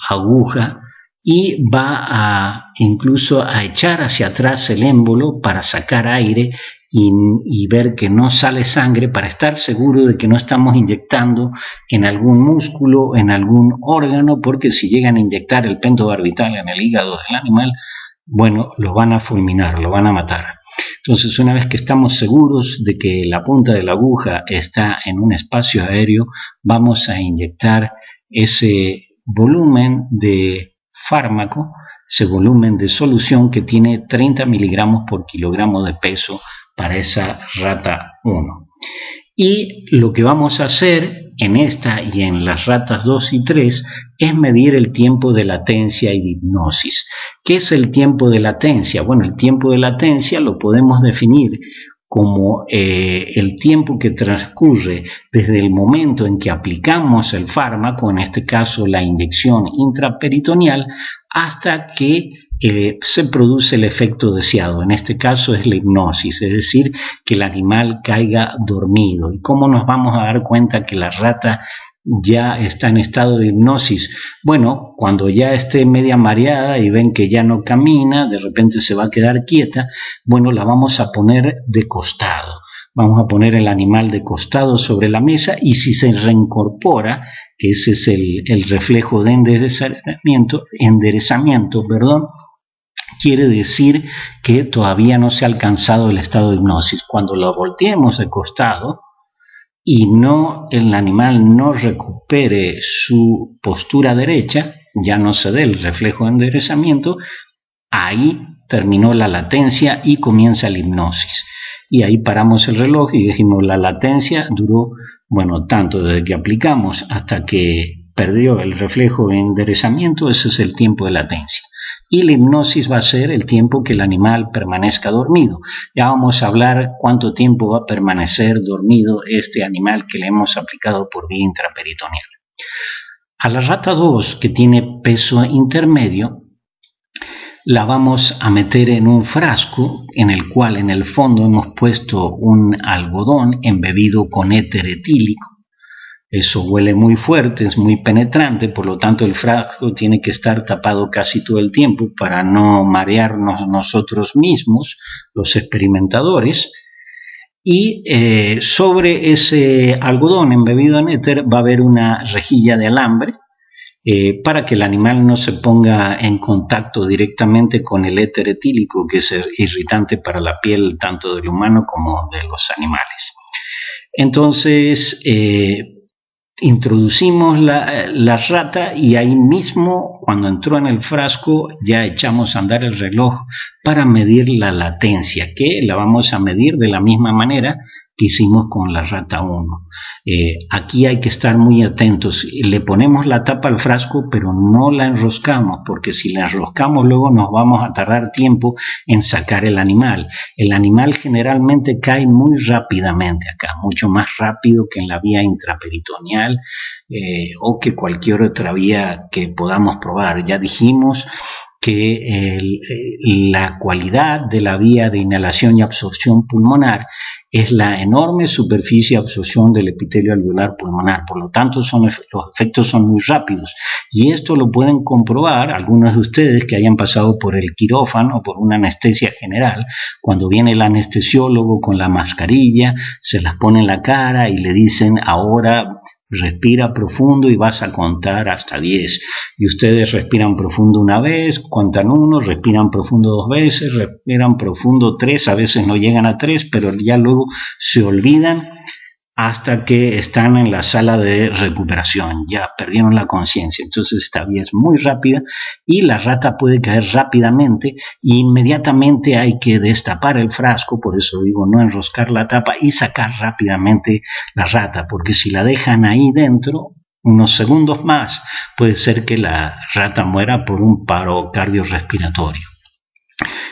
A: aguja, y va incluso a echar hacia atrás el émbolo para sacar aire y ver que no sale sangre, para estar seguro de que no estamos inyectando en algún músculo, en algún órgano, porque si llegan a inyectar el pentobarbital en el hígado del animal, bueno, lo van a fulminar, lo van a matar. Entonces, una vez que estamos seguros de que la punta de la aguja está en un espacio aéreo, vamos a inyectar ese volumen de fármaco, ese volumen de solución que tiene 30 miligramos por kilogramo de peso para esa rata 1. Y lo que vamos a hacer en esta y en las ratas 2 y 3 es medir el tiempo de latencia y de hipnosis. ¿Qué es el tiempo de latencia? Bueno, el tiempo de latencia lo podemos definir como el tiempo que transcurre desde el momento en que aplicamos el fármaco, en este caso la inyección intraperitoneal, hasta que se produce el efecto deseado. En este caso es la hipnosis, es decir, que el animal caiga dormido. ¿Y cómo nos vamos a dar cuenta que la rata ya está en estado de hipnosis? Bueno, cuando ya esté media mareada y ven que ya no camina, de repente se va a quedar quieta, bueno, la vamos a poner de costado. Vamos a poner el animal de costado sobre la mesa, y si se reincorpora, que ese es el reflejo de enderezamiento, quiere decir que todavía no se ha alcanzado el estado de hipnosis. Cuando lo volteemos de costado y el animal no recupere su postura derecha, ya no se dé el reflejo de enderezamiento, ahí terminó la latencia y comienza la hipnosis. Y ahí paramos el reloj y dijimos, la latencia duró, bueno, tanto desde que aplicamos hasta que perdió el reflejo de enderezamiento, ese es el tiempo de latencia. Y la hipnosis va a ser el tiempo que el animal permanezca dormido. Ya vamos a hablar cuánto tiempo va a permanecer dormido este animal que le hemos aplicado por vía intraperitoneal. A la rata 2, que tiene peso intermedio, la vamos a meter en un frasco en el cual en el fondo hemos puesto un algodón embebido con éter etílico. Eso huele muy fuerte, es muy penetrante, por lo tanto el frasco tiene que estar tapado casi todo el tiempo para no marearnos nosotros mismos, los experimentadores. Y sobre ese algodón embebido en éter va a haber una rejilla de alambre para que el animal no se ponga en contacto directamente con el éter etílico, que es irritante para la piel tanto del humano como de los animales. Entonces, introducimos la rata, y ahí mismo, cuando entró en el frasco, ya echamos a andar el reloj para medir la latencia, que la vamos a medir de la misma manera que hicimos con la rata 1. Aquí hay que estar muy atentos. Le ponemos la tapa al frasco, pero no la enroscamos, porque si la enroscamos luego nos vamos a tardar tiempo en sacar el animal. El animal generalmente cae muy rápidamente acá, mucho más rápido que en la vía intraperitoneal o que cualquier otra vía que podamos probar. Ya dijimos que la cualidad de la vía de inhalación y absorción pulmonar es la enorme superficie de absorción del epitelio alveolar pulmonar. Por lo tanto, los efectos son muy rápidos. Y esto lo pueden comprobar algunos de ustedes que hayan pasado por el quirófano o por una anestesia general. Cuando viene el anestesiólogo con la mascarilla, se las pone en la cara y le dicen, ahora respira profundo y vas a contar hasta 10. Y ustedes respiran profundo una vez, cuentan 1, respiran profundo 2 veces, respiran profundo 3, a veces no llegan a 3, pero ya luego se olvidan hasta que están en la sala de recuperación, ya perdieron la conciencia. Entonces esta vía es muy rápida y la rata puede caer rápidamente, y inmediatamente hay que destapar el frasco, por eso digo no enroscar la tapa, y sacar rápidamente la rata, porque si la dejan ahí dentro unos segundos más, puede ser que la rata muera por un paro cardiorrespiratorio.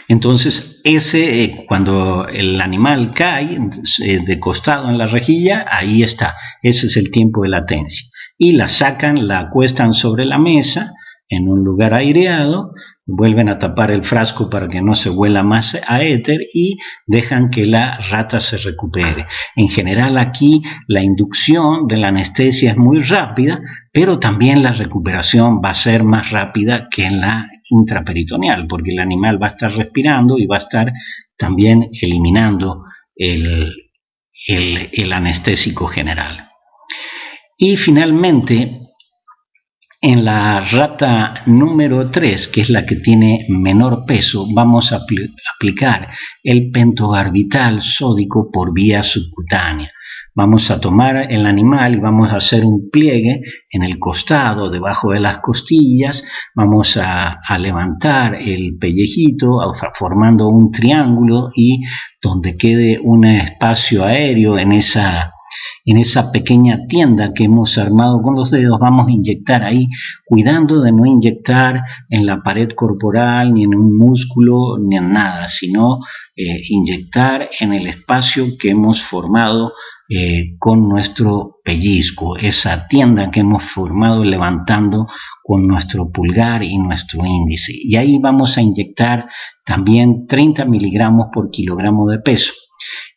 A: Entonces, cuando el animal cae de costado en la rejilla, ahí está, ese es el tiempo de latencia. Y la sacan, la acuestan sobre la mesa en un lugar aireado, vuelven a tapar el frasco para que no se huela más a éter y dejan que la rata se recupere. En general aquí la inducción de la anestesia es muy rápida, pero también la recuperación va a ser más rápida que en la intraperitoneal, porque el animal va a estar respirando y va a estar también eliminando el anestésico general. Y finalmente, en la rata número 3, que es la que tiene menor peso, vamos a aplicar el pentobarbital sódico por vía subcutánea. Vamos a tomar el animal y vamos a hacer un pliegue en el costado, debajo de las costillas. Vamos a levantar el pellejito formando un triángulo y donde quede un espacio aéreo en esa pequeña tienda que hemos armado con los dedos, vamos a inyectar ahí, cuidando de no inyectar en la pared corporal, ni en un músculo, ni en nada, sino inyectar en el espacio que hemos formado con nuestro pellizco, esa tienda que hemos formado levantando con nuestro pulgar y nuestro índice. Y ahí vamos a inyectar también 30 miligramos por kilogramo de peso.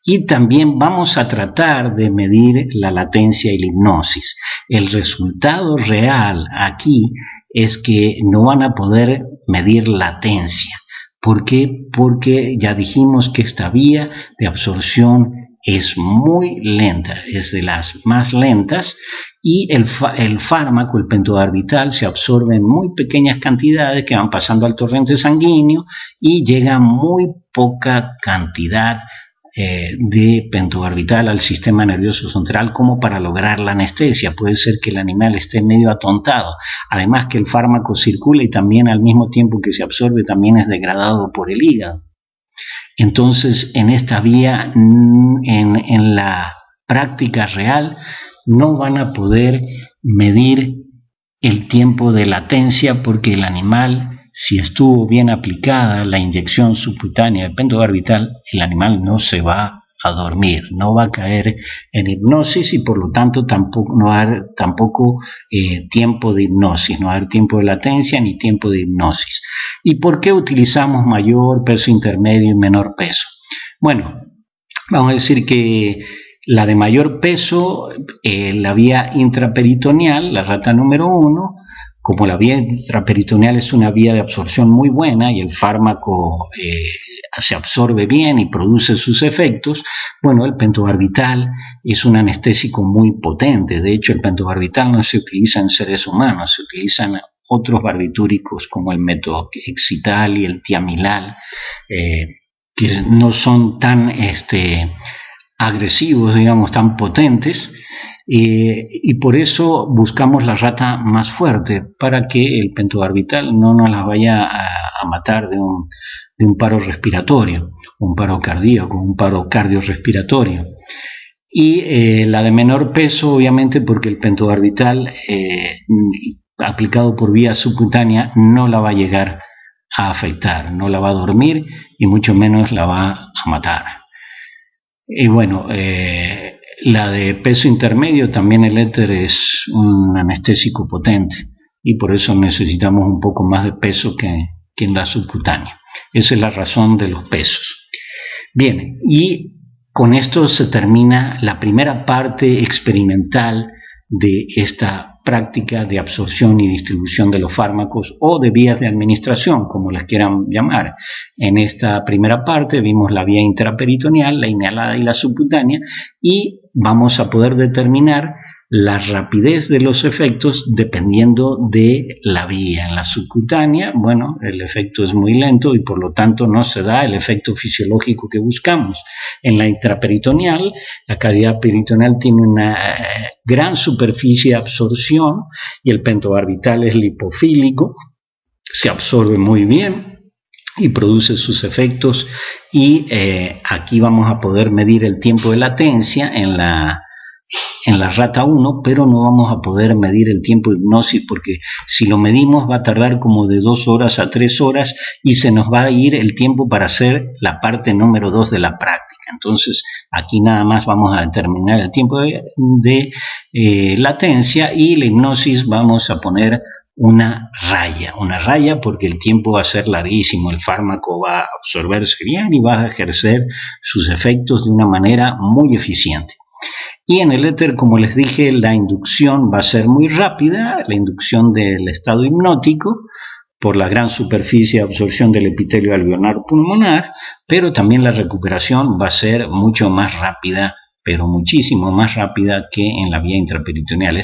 A: Y también vamos a tratar de medir la latencia y la hipnosis. El resultado real aquí es que no van a poder medir latencia. ¿Por qué? Porque ya dijimos que esta vía de absorción es muy lenta, es de las más lentas, y el fármaco, el pentobarbital, se absorbe en muy pequeñas cantidades que van pasando al torrente sanguíneo y llega muy poca cantidad de pentobarbital al sistema nervioso central como para lograr la anestesia. Puede ser que el animal esté medio atontado, además que el fármaco circula y también al mismo tiempo que se absorbe también es degradado por el hígado. Entonces en esta vía, en la práctica real, no van a poder medir el tiempo de latencia porque el animal, si estuvo bien aplicada la inyección subcutánea de pentobarbital, el animal no se va a dormir, no va a caer en hipnosis y por lo tanto no va a haber tampoco tiempo de hipnosis, no va a haber tiempo de latencia ni tiempo de hipnosis. ¿Y por qué utilizamos mayor, peso intermedio y menor peso? Bueno, vamos a decir que la de mayor peso, la vía intraperitoneal, la rata número 1, como la vía intraperitoneal es una vía de absorción muy buena y el fármaco se absorbe bien y produce sus efectos, bueno, el pentobarbital es un anestésico muy potente. De hecho, el pentobarbital no se utiliza en seres humanos, se utilizan otros barbitúricos como el metoxital y el tiamilal, que no son tan agresivos, digamos, tan potentes. Y por eso buscamos la rata más fuerte para que el pentobarbital no nos la vaya a matar de un paro respiratorio, un paro cardíaco, un paro cardiorrespiratorio. Y la de menor peso, obviamente, porque el pentobarbital aplicado por vía subcutánea no la va a llegar a afectar, no la va a dormir y mucho menos la va a matar. Y bueno, la de peso intermedio, también el éter es un anestésico potente y por eso necesitamos un poco más de peso que en la subcutánea. Esa es la razón de los pesos. Bien, y con esto se termina la primera parte experimental de esta práctica de absorción y distribución de los fármacos o de vías de administración, como las quieran llamar. En esta primera parte vimos la vía intraperitoneal, la inhalada y la subcutánea, y vamos a poder determinar la rapidez de los efectos dependiendo de la vía. En la subcutánea, bueno, el efecto es muy lento y por lo tanto no se da el efecto fisiológico que buscamos. En la intraperitoneal, la cavidad peritoneal tiene una gran superficie de absorción y el pentobarbital es lipofílico, se absorbe muy bien y produce sus efectos y aquí vamos a poder medir el tiempo de latencia en la en la rata 1, pero no vamos a poder medir el tiempo de hipnosis porque si lo medimos va a tardar como de 2 horas a 3 horas y se nos va a ir el tiempo para hacer la parte número 2 de la práctica. Entonces aquí nada más vamos a determinar el tiempo de latencia y la hipnosis vamos a poner una raya porque el tiempo va a ser larguísimo, el fármaco va a absorberse bien y va a ejercer sus efectos de una manera muy eficiente. Y en el éter, como les dije, la inducción va a ser muy rápida, la inducción del estado hipnótico, por la gran superficie de absorción del epitelio alveolar pulmonar, pero también la recuperación va a ser mucho más rápida, pero muchísimo más rápida que en la vía intraperitoneal.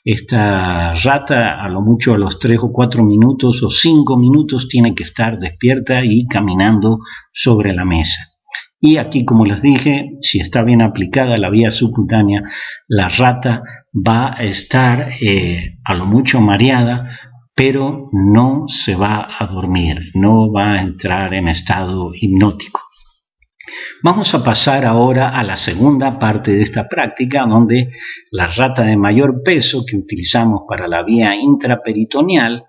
A: Esta rata a lo mucho a los 3 o 4 minutos o 5 minutos tiene que estar despierta y caminando sobre la mesa. Y aquí, como les dije, si está bien aplicada la vía subcutánea, la rata va a estar a lo mucho mareada, pero no se va a dormir, no va a entrar en estado hipnótico. Vamos a pasar ahora a la segunda parte de esta práctica, donde la rata de mayor peso que utilizamos para la vía intraperitoneal,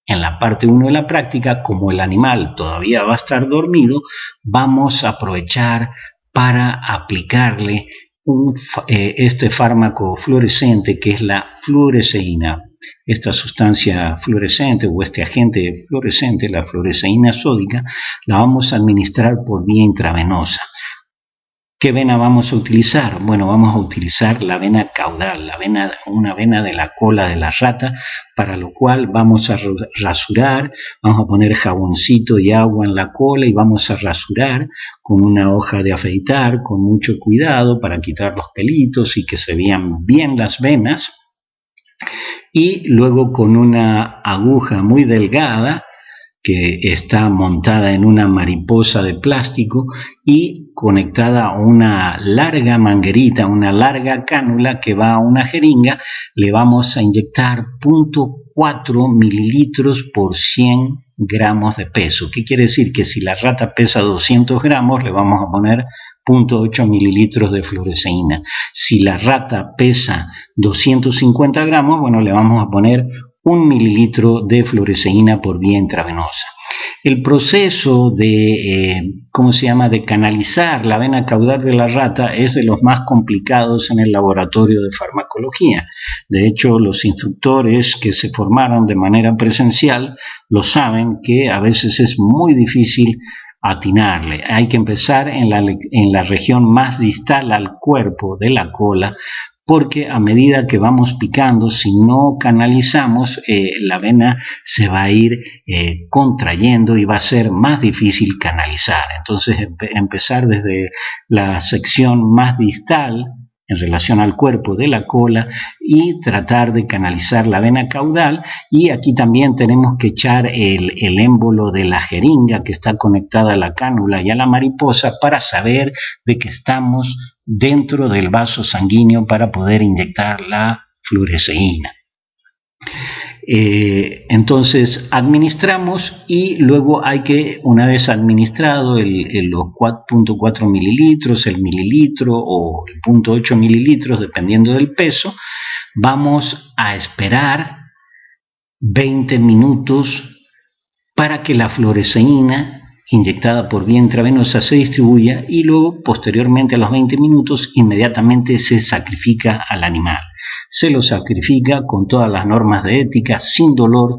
A: en la parte 1 de la práctica, como el animal todavía va a estar dormido, vamos a aprovechar para aplicarle este fármaco fluorescente que es la fluoresceína. Esta sustancia fluorescente o este agente fluorescente, la fluoresceína sódica, la vamos a administrar por vía intravenosa. ¿Qué vena vamos a utilizar? Bueno, vamos a utilizar la vena caudal, una vena de la cola de la rata, para lo cual vamos a rasurar, vamos a poner jaboncito y agua en la cola y vamos a rasurar con una hoja de afeitar, con mucho cuidado para quitar los pelitos y que se vean bien las venas. Y luego con una aguja muy delgada que está montada en una mariposa de plástico y conectada a una larga manguerita, una larga cánula que va a una jeringa, le vamos a inyectar 0.4 mililitros por 100 gramos de peso. ¿Qué quiere decir? Que si la rata pesa 200 gramos, le vamos a poner 0.8 mililitros de fluoresceína. Si la rata pesa 250 gramos, bueno, le vamos a poner 1 mililitro de fluoresceína por vía intravenosa. El proceso de canalizar la vena caudal de la rata es de los más complicados en el laboratorio de farmacología. De hecho, los instructores que se formaron de manera presencial lo saben que a veces es muy difícil atinarle. Hay que empezar en la región más distal al cuerpo de la cola, porque a medida que vamos picando, si no canalizamos, la vena se va a ir contrayendo y va a ser más difícil canalizar. Entonces, empezar desde la sección más distal en relación al cuerpo de la cola y tratar de canalizar la vena caudal, y aquí también tenemos que echar el émbolo de la jeringa que está conectada a la cánula y a la mariposa para saber de que estamos dentro del vaso sanguíneo para poder inyectar la fluoresceína. Entonces administramos y luego hay que, una vez administrado los 4.4 mililitros, el mililitro o el 0.8 mililitros, dependiendo del peso, vamos a esperar 20 minutos para que la fluoresceína inyectada por vía intravenosa se distribuya y luego, posteriormente a los 20 minutos, inmediatamente se sacrifica al animal. Se lo sacrifica con todas las normas de ética, sin dolor.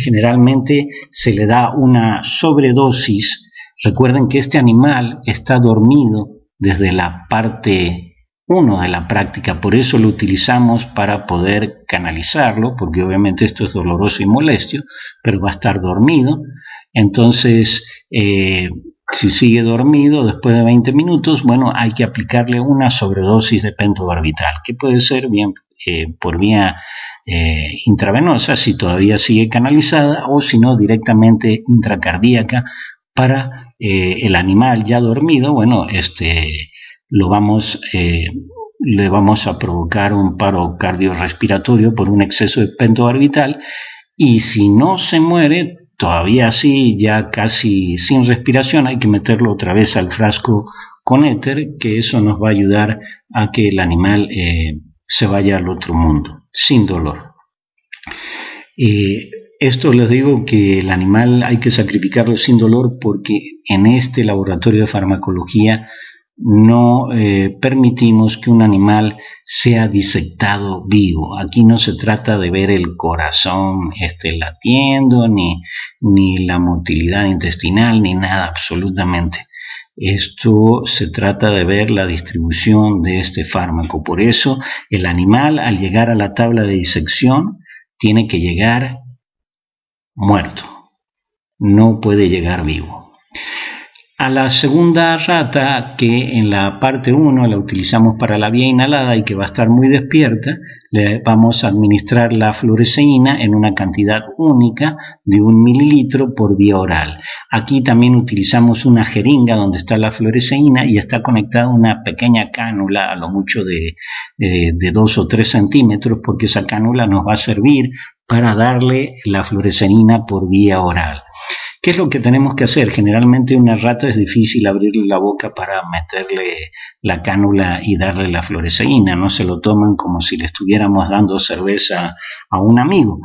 A: Generalmente se le da una sobredosis. Recuerden que este animal está dormido desde la parte 1 de la práctica, por eso lo utilizamos para poder canalizarlo, porque obviamente esto es doloroso y molesto, pero va a estar dormido. Entonces, si sigue dormido después de 20 minutos, bueno, hay que aplicarle una sobredosis de pentobarbital, que puede ser bien por vía intravenosa, si todavía sigue canalizada, o si no, directamente intracardíaca para el animal ya dormido. Bueno, le vamos a provocar un paro cardiorrespiratorio por un exceso de pentobarbital, y si no se muere, todavía así, ya casi sin respiración, hay que meterlo otra vez al frasco con éter, que eso nos va a ayudar a que el animal se vaya al otro mundo, sin dolor. Esto les digo que el animal hay que sacrificarlo sin dolor porque en este laboratorio de farmacología no permitimos que un animal sea disectado vivo. Aquí no se trata de ver el corazón latiendo, ni la motilidad intestinal, ni nada absolutamente. Esto se trata de ver la distribución de este fármaco. Por eso el animal, al llegar a la tabla de disección, tiene que llegar muerto, no puede llegar vivo. A la segunda rata, que en la parte 1 la utilizamos para la vía inhalada y que va a estar muy despierta, le vamos a administrar la fluoresceína en una cantidad única de 1 mililitro por vía oral. Aquí también utilizamos una jeringa donde está la fluoresceína y está conectada una pequeña cánula, a lo mucho de 2 o 3 centímetros, porque esa cánula nos va a servir para darle la fluoresceína por vía oral. ¿Qué es lo que tenemos que hacer? Generalmente a una rata es difícil abrirle la boca para meterle la cánula y darle la fluoresceína. No se lo toman como si le estuviéramos dando cerveza a un amigo.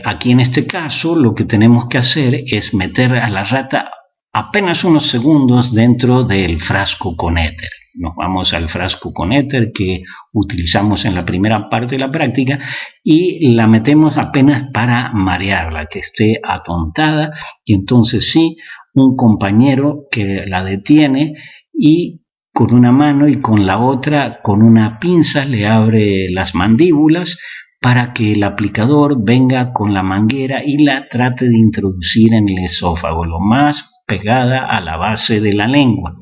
A: Aquí en este caso lo que tenemos que hacer es meter a la rata apenas unos segundos dentro del frasco con éter. Nos vamos al frasco con éter que utilizamos en la primera parte de la práctica y la metemos apenas para marearla, que esté atontada, y entonces sí, un compañero que la detiene y con una mano y con la otra, con una pinza, le abre las mandíbulas para que el aplicador venga con la manguera y la trate de introducir en el esófago, lo más pegada a la base de la lengua,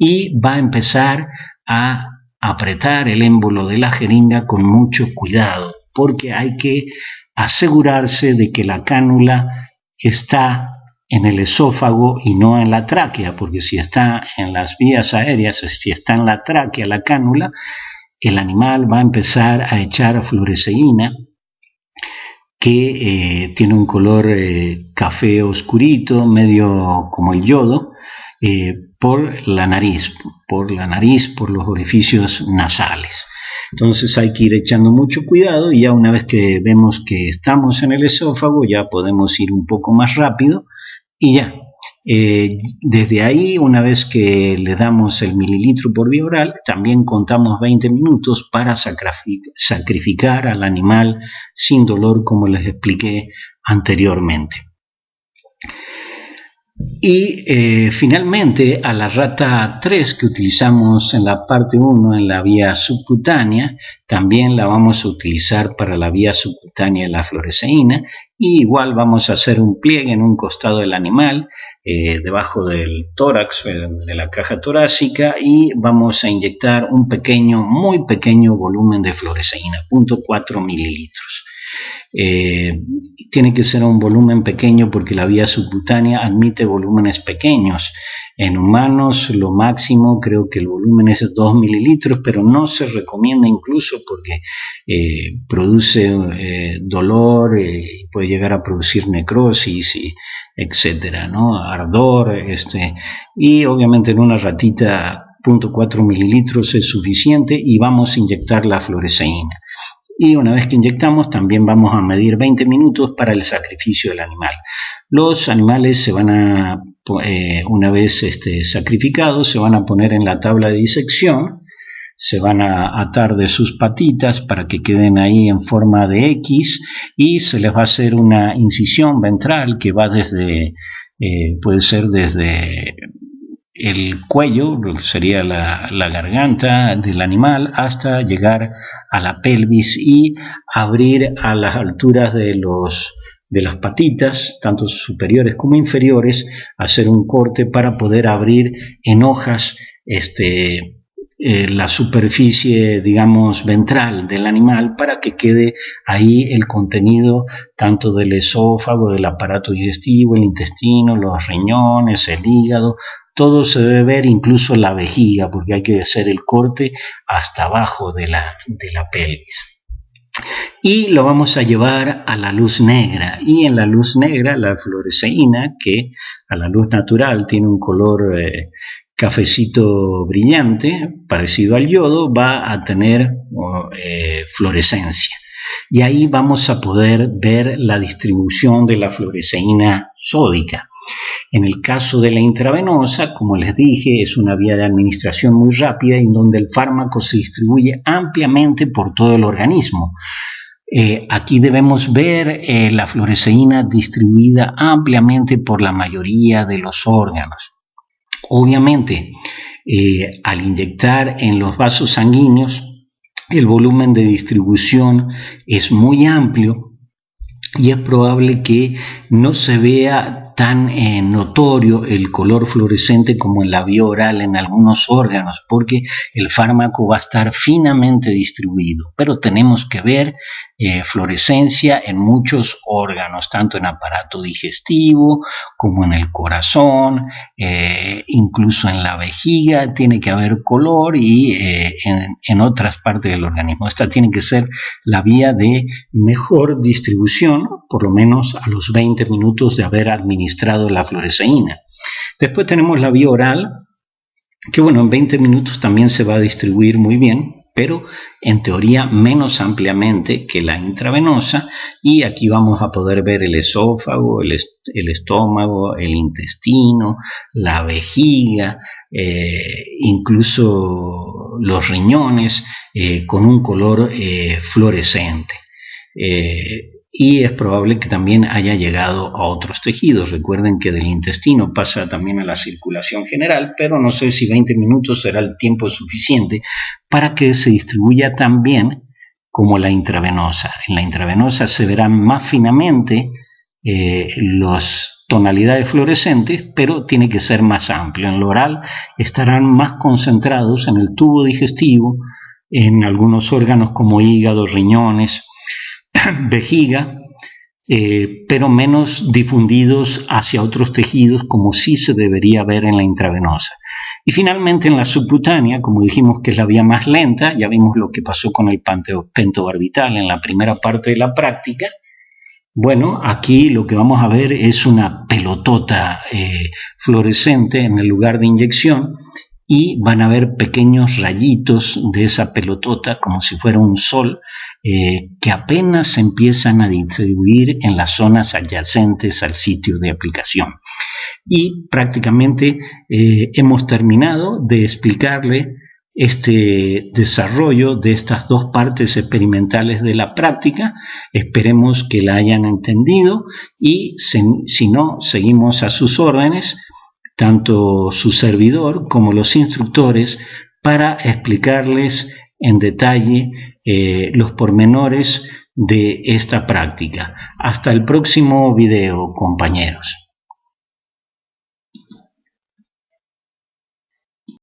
A: y va a empezar a apretar el émbolo de la jeringa con mucho cuidado, porque hay que asegurarse de que la cánula está en el esófago y no en la tráquea, porque si está en las vías aéreas, si está en la tráquea la cánula, el animal va a empezar a echar fluoresceína, que tiene un color café oscurito, medio como el yodo, por la nariz, por los orificios nasales. Entonces hay que ir echando mucho cuidado y ya una vez que vemos que estamos en el esófago ya podemos ir un poco más rápido y ya. Desde ahí, una vez que le damos el mililitro por vía oral, también contamos 20 minutos para sacrificar al animal sin dolor, como les expliqué anteriormente. Y finalmente a la rata 3 que utilizamos en la parte 1 en la vía subcutánea, también la vamos a utilizar para la vía subcutánea de la fluoresceína, y igual vamos a hacer un pliegue en un costado del animal, debajo del tórax, de la caja torácica, y vamos a inyectar un pequeño, muy pequeño volumen de fluoresceína, 0.4 mililitros. Tiene que ser un volumen pequeño porque la vía subcutánea admite volúmenes pequeños. En humanos lo máximo creo que el volumen es 2 mililitros, pero no se recomienda incluso porque produce dolor, puede llegar a producir necrosis, etcétera, ¿no? Ardor, y obviamente en una ratita 0.4 mililitros es suficiente y vamos a inyectar la fluoresceína. Y una vez que inyectamos también vamos a medir 20 minutos para el sacrificio del animal. Los animales se van a, una vez sacrificados, se van a poner en la tabla de disección, se van a atar de sus patitas para que queden ahí en forma de X y se les va a hacer una incisión ventral que va desde, puede ser desde el cuello, lo que sería la garganta del animal, hasta llegar a la pelvis y abrir a las alturas de las patitas, tanto superiores como inferiores, hacer un corte para poder abrir en hojas la superficie, digamos, ventral del animal para que quede ahí el contenido tanto del esófago, del aparato digestivo, el intestino, los riñones, el hígado. Todo se debe ver, incluso la vejiga, porque hay que hacer el corte hasta abajo de la pelvis. Y lo vamos a llevar a la luz negra. Y en la luz negra, la fluoresceína, que a la luz natural tiene un color cafecito brillante, parecido al yodo, va a tener fluorescencia. Y ahí vamos a poder ver la distribución de la fluoresceína sódica. En el caso de la intravenosa, como les dije, es una vía de administración muy rápida en donde el fármaco se distribuye ampliamente por todo el organismo. Aquí debemos ver la fluoresceína distribuida ampliamente por la mayoría de los órganos. Obviamente, al inyectar en los vasos sanguíneos, el volumen de distribución es muy amplio y es probable que no se vea tan notorio el color fluorescente como en la vía oral en algunos órganos, porque el fármaco va a estar finamente distribuido, pero tenemos que ver fluorescencia en muchos órganos, tanto en aparato digestivo como en el corazón, incluso en la vejiga tiene que haber color y en otras partes del organismo. Esta tiene que ser la vía de mejor distribución, por lo menos a los 20 minutos de haber administrado la fluoresceína. Después tenemos la vía oral, que bueno, en 20 minutos también se va a distribuir muy bien, pero en teoría menos ampliamente que la intravenosa, y aquí vamos a poder ver el esófago, el estómago, el intestino, la vejiga, incluso los riñones con un color fluorescente. Y es probable que también haya llegado a otros tejidos. Recuerden que del intestino pasa también a la circulación general, pero no sé si 20 minutos será el tiempo suficiente para que se distribuya tan bien como la intravenosa. En la intravenosa se verán más finamente las tonalidades fluorescentes, pero tiene que ser más amplio. En lo oral estarán más concentrados en el tubo digestivo, en algunos órganos como hígado, riñones, vejiga, pero menos difundidos hacia otros tejidos como sí se debería ver en la intravenosa. Y finalmente en la subcutánea, como dijimos que es la vía más lenta, ya vimos lo que pasó con el pentobarbital en la primera parte de la práctica. Bueno, aquí lo que vamos a ver es una pelotota fluorescente en el lugar de inyección, y van a ver pequeños rayitos de esa pelotota como si fuera un sol que apenas se empiezan a distribuir en las zonas adyacentes al sitio de aplicación. Y prácticamente hemos terminado de explicarle este desarrollo de estas dos partes experimentales de la práctica. Esperemos que la hayan entendido y si no, seguimos a sus órdenes, tanto su servidor como los instructores, para explicarles en detalle los pormenores de esta práctica. Hasta el próximo video, compañeros.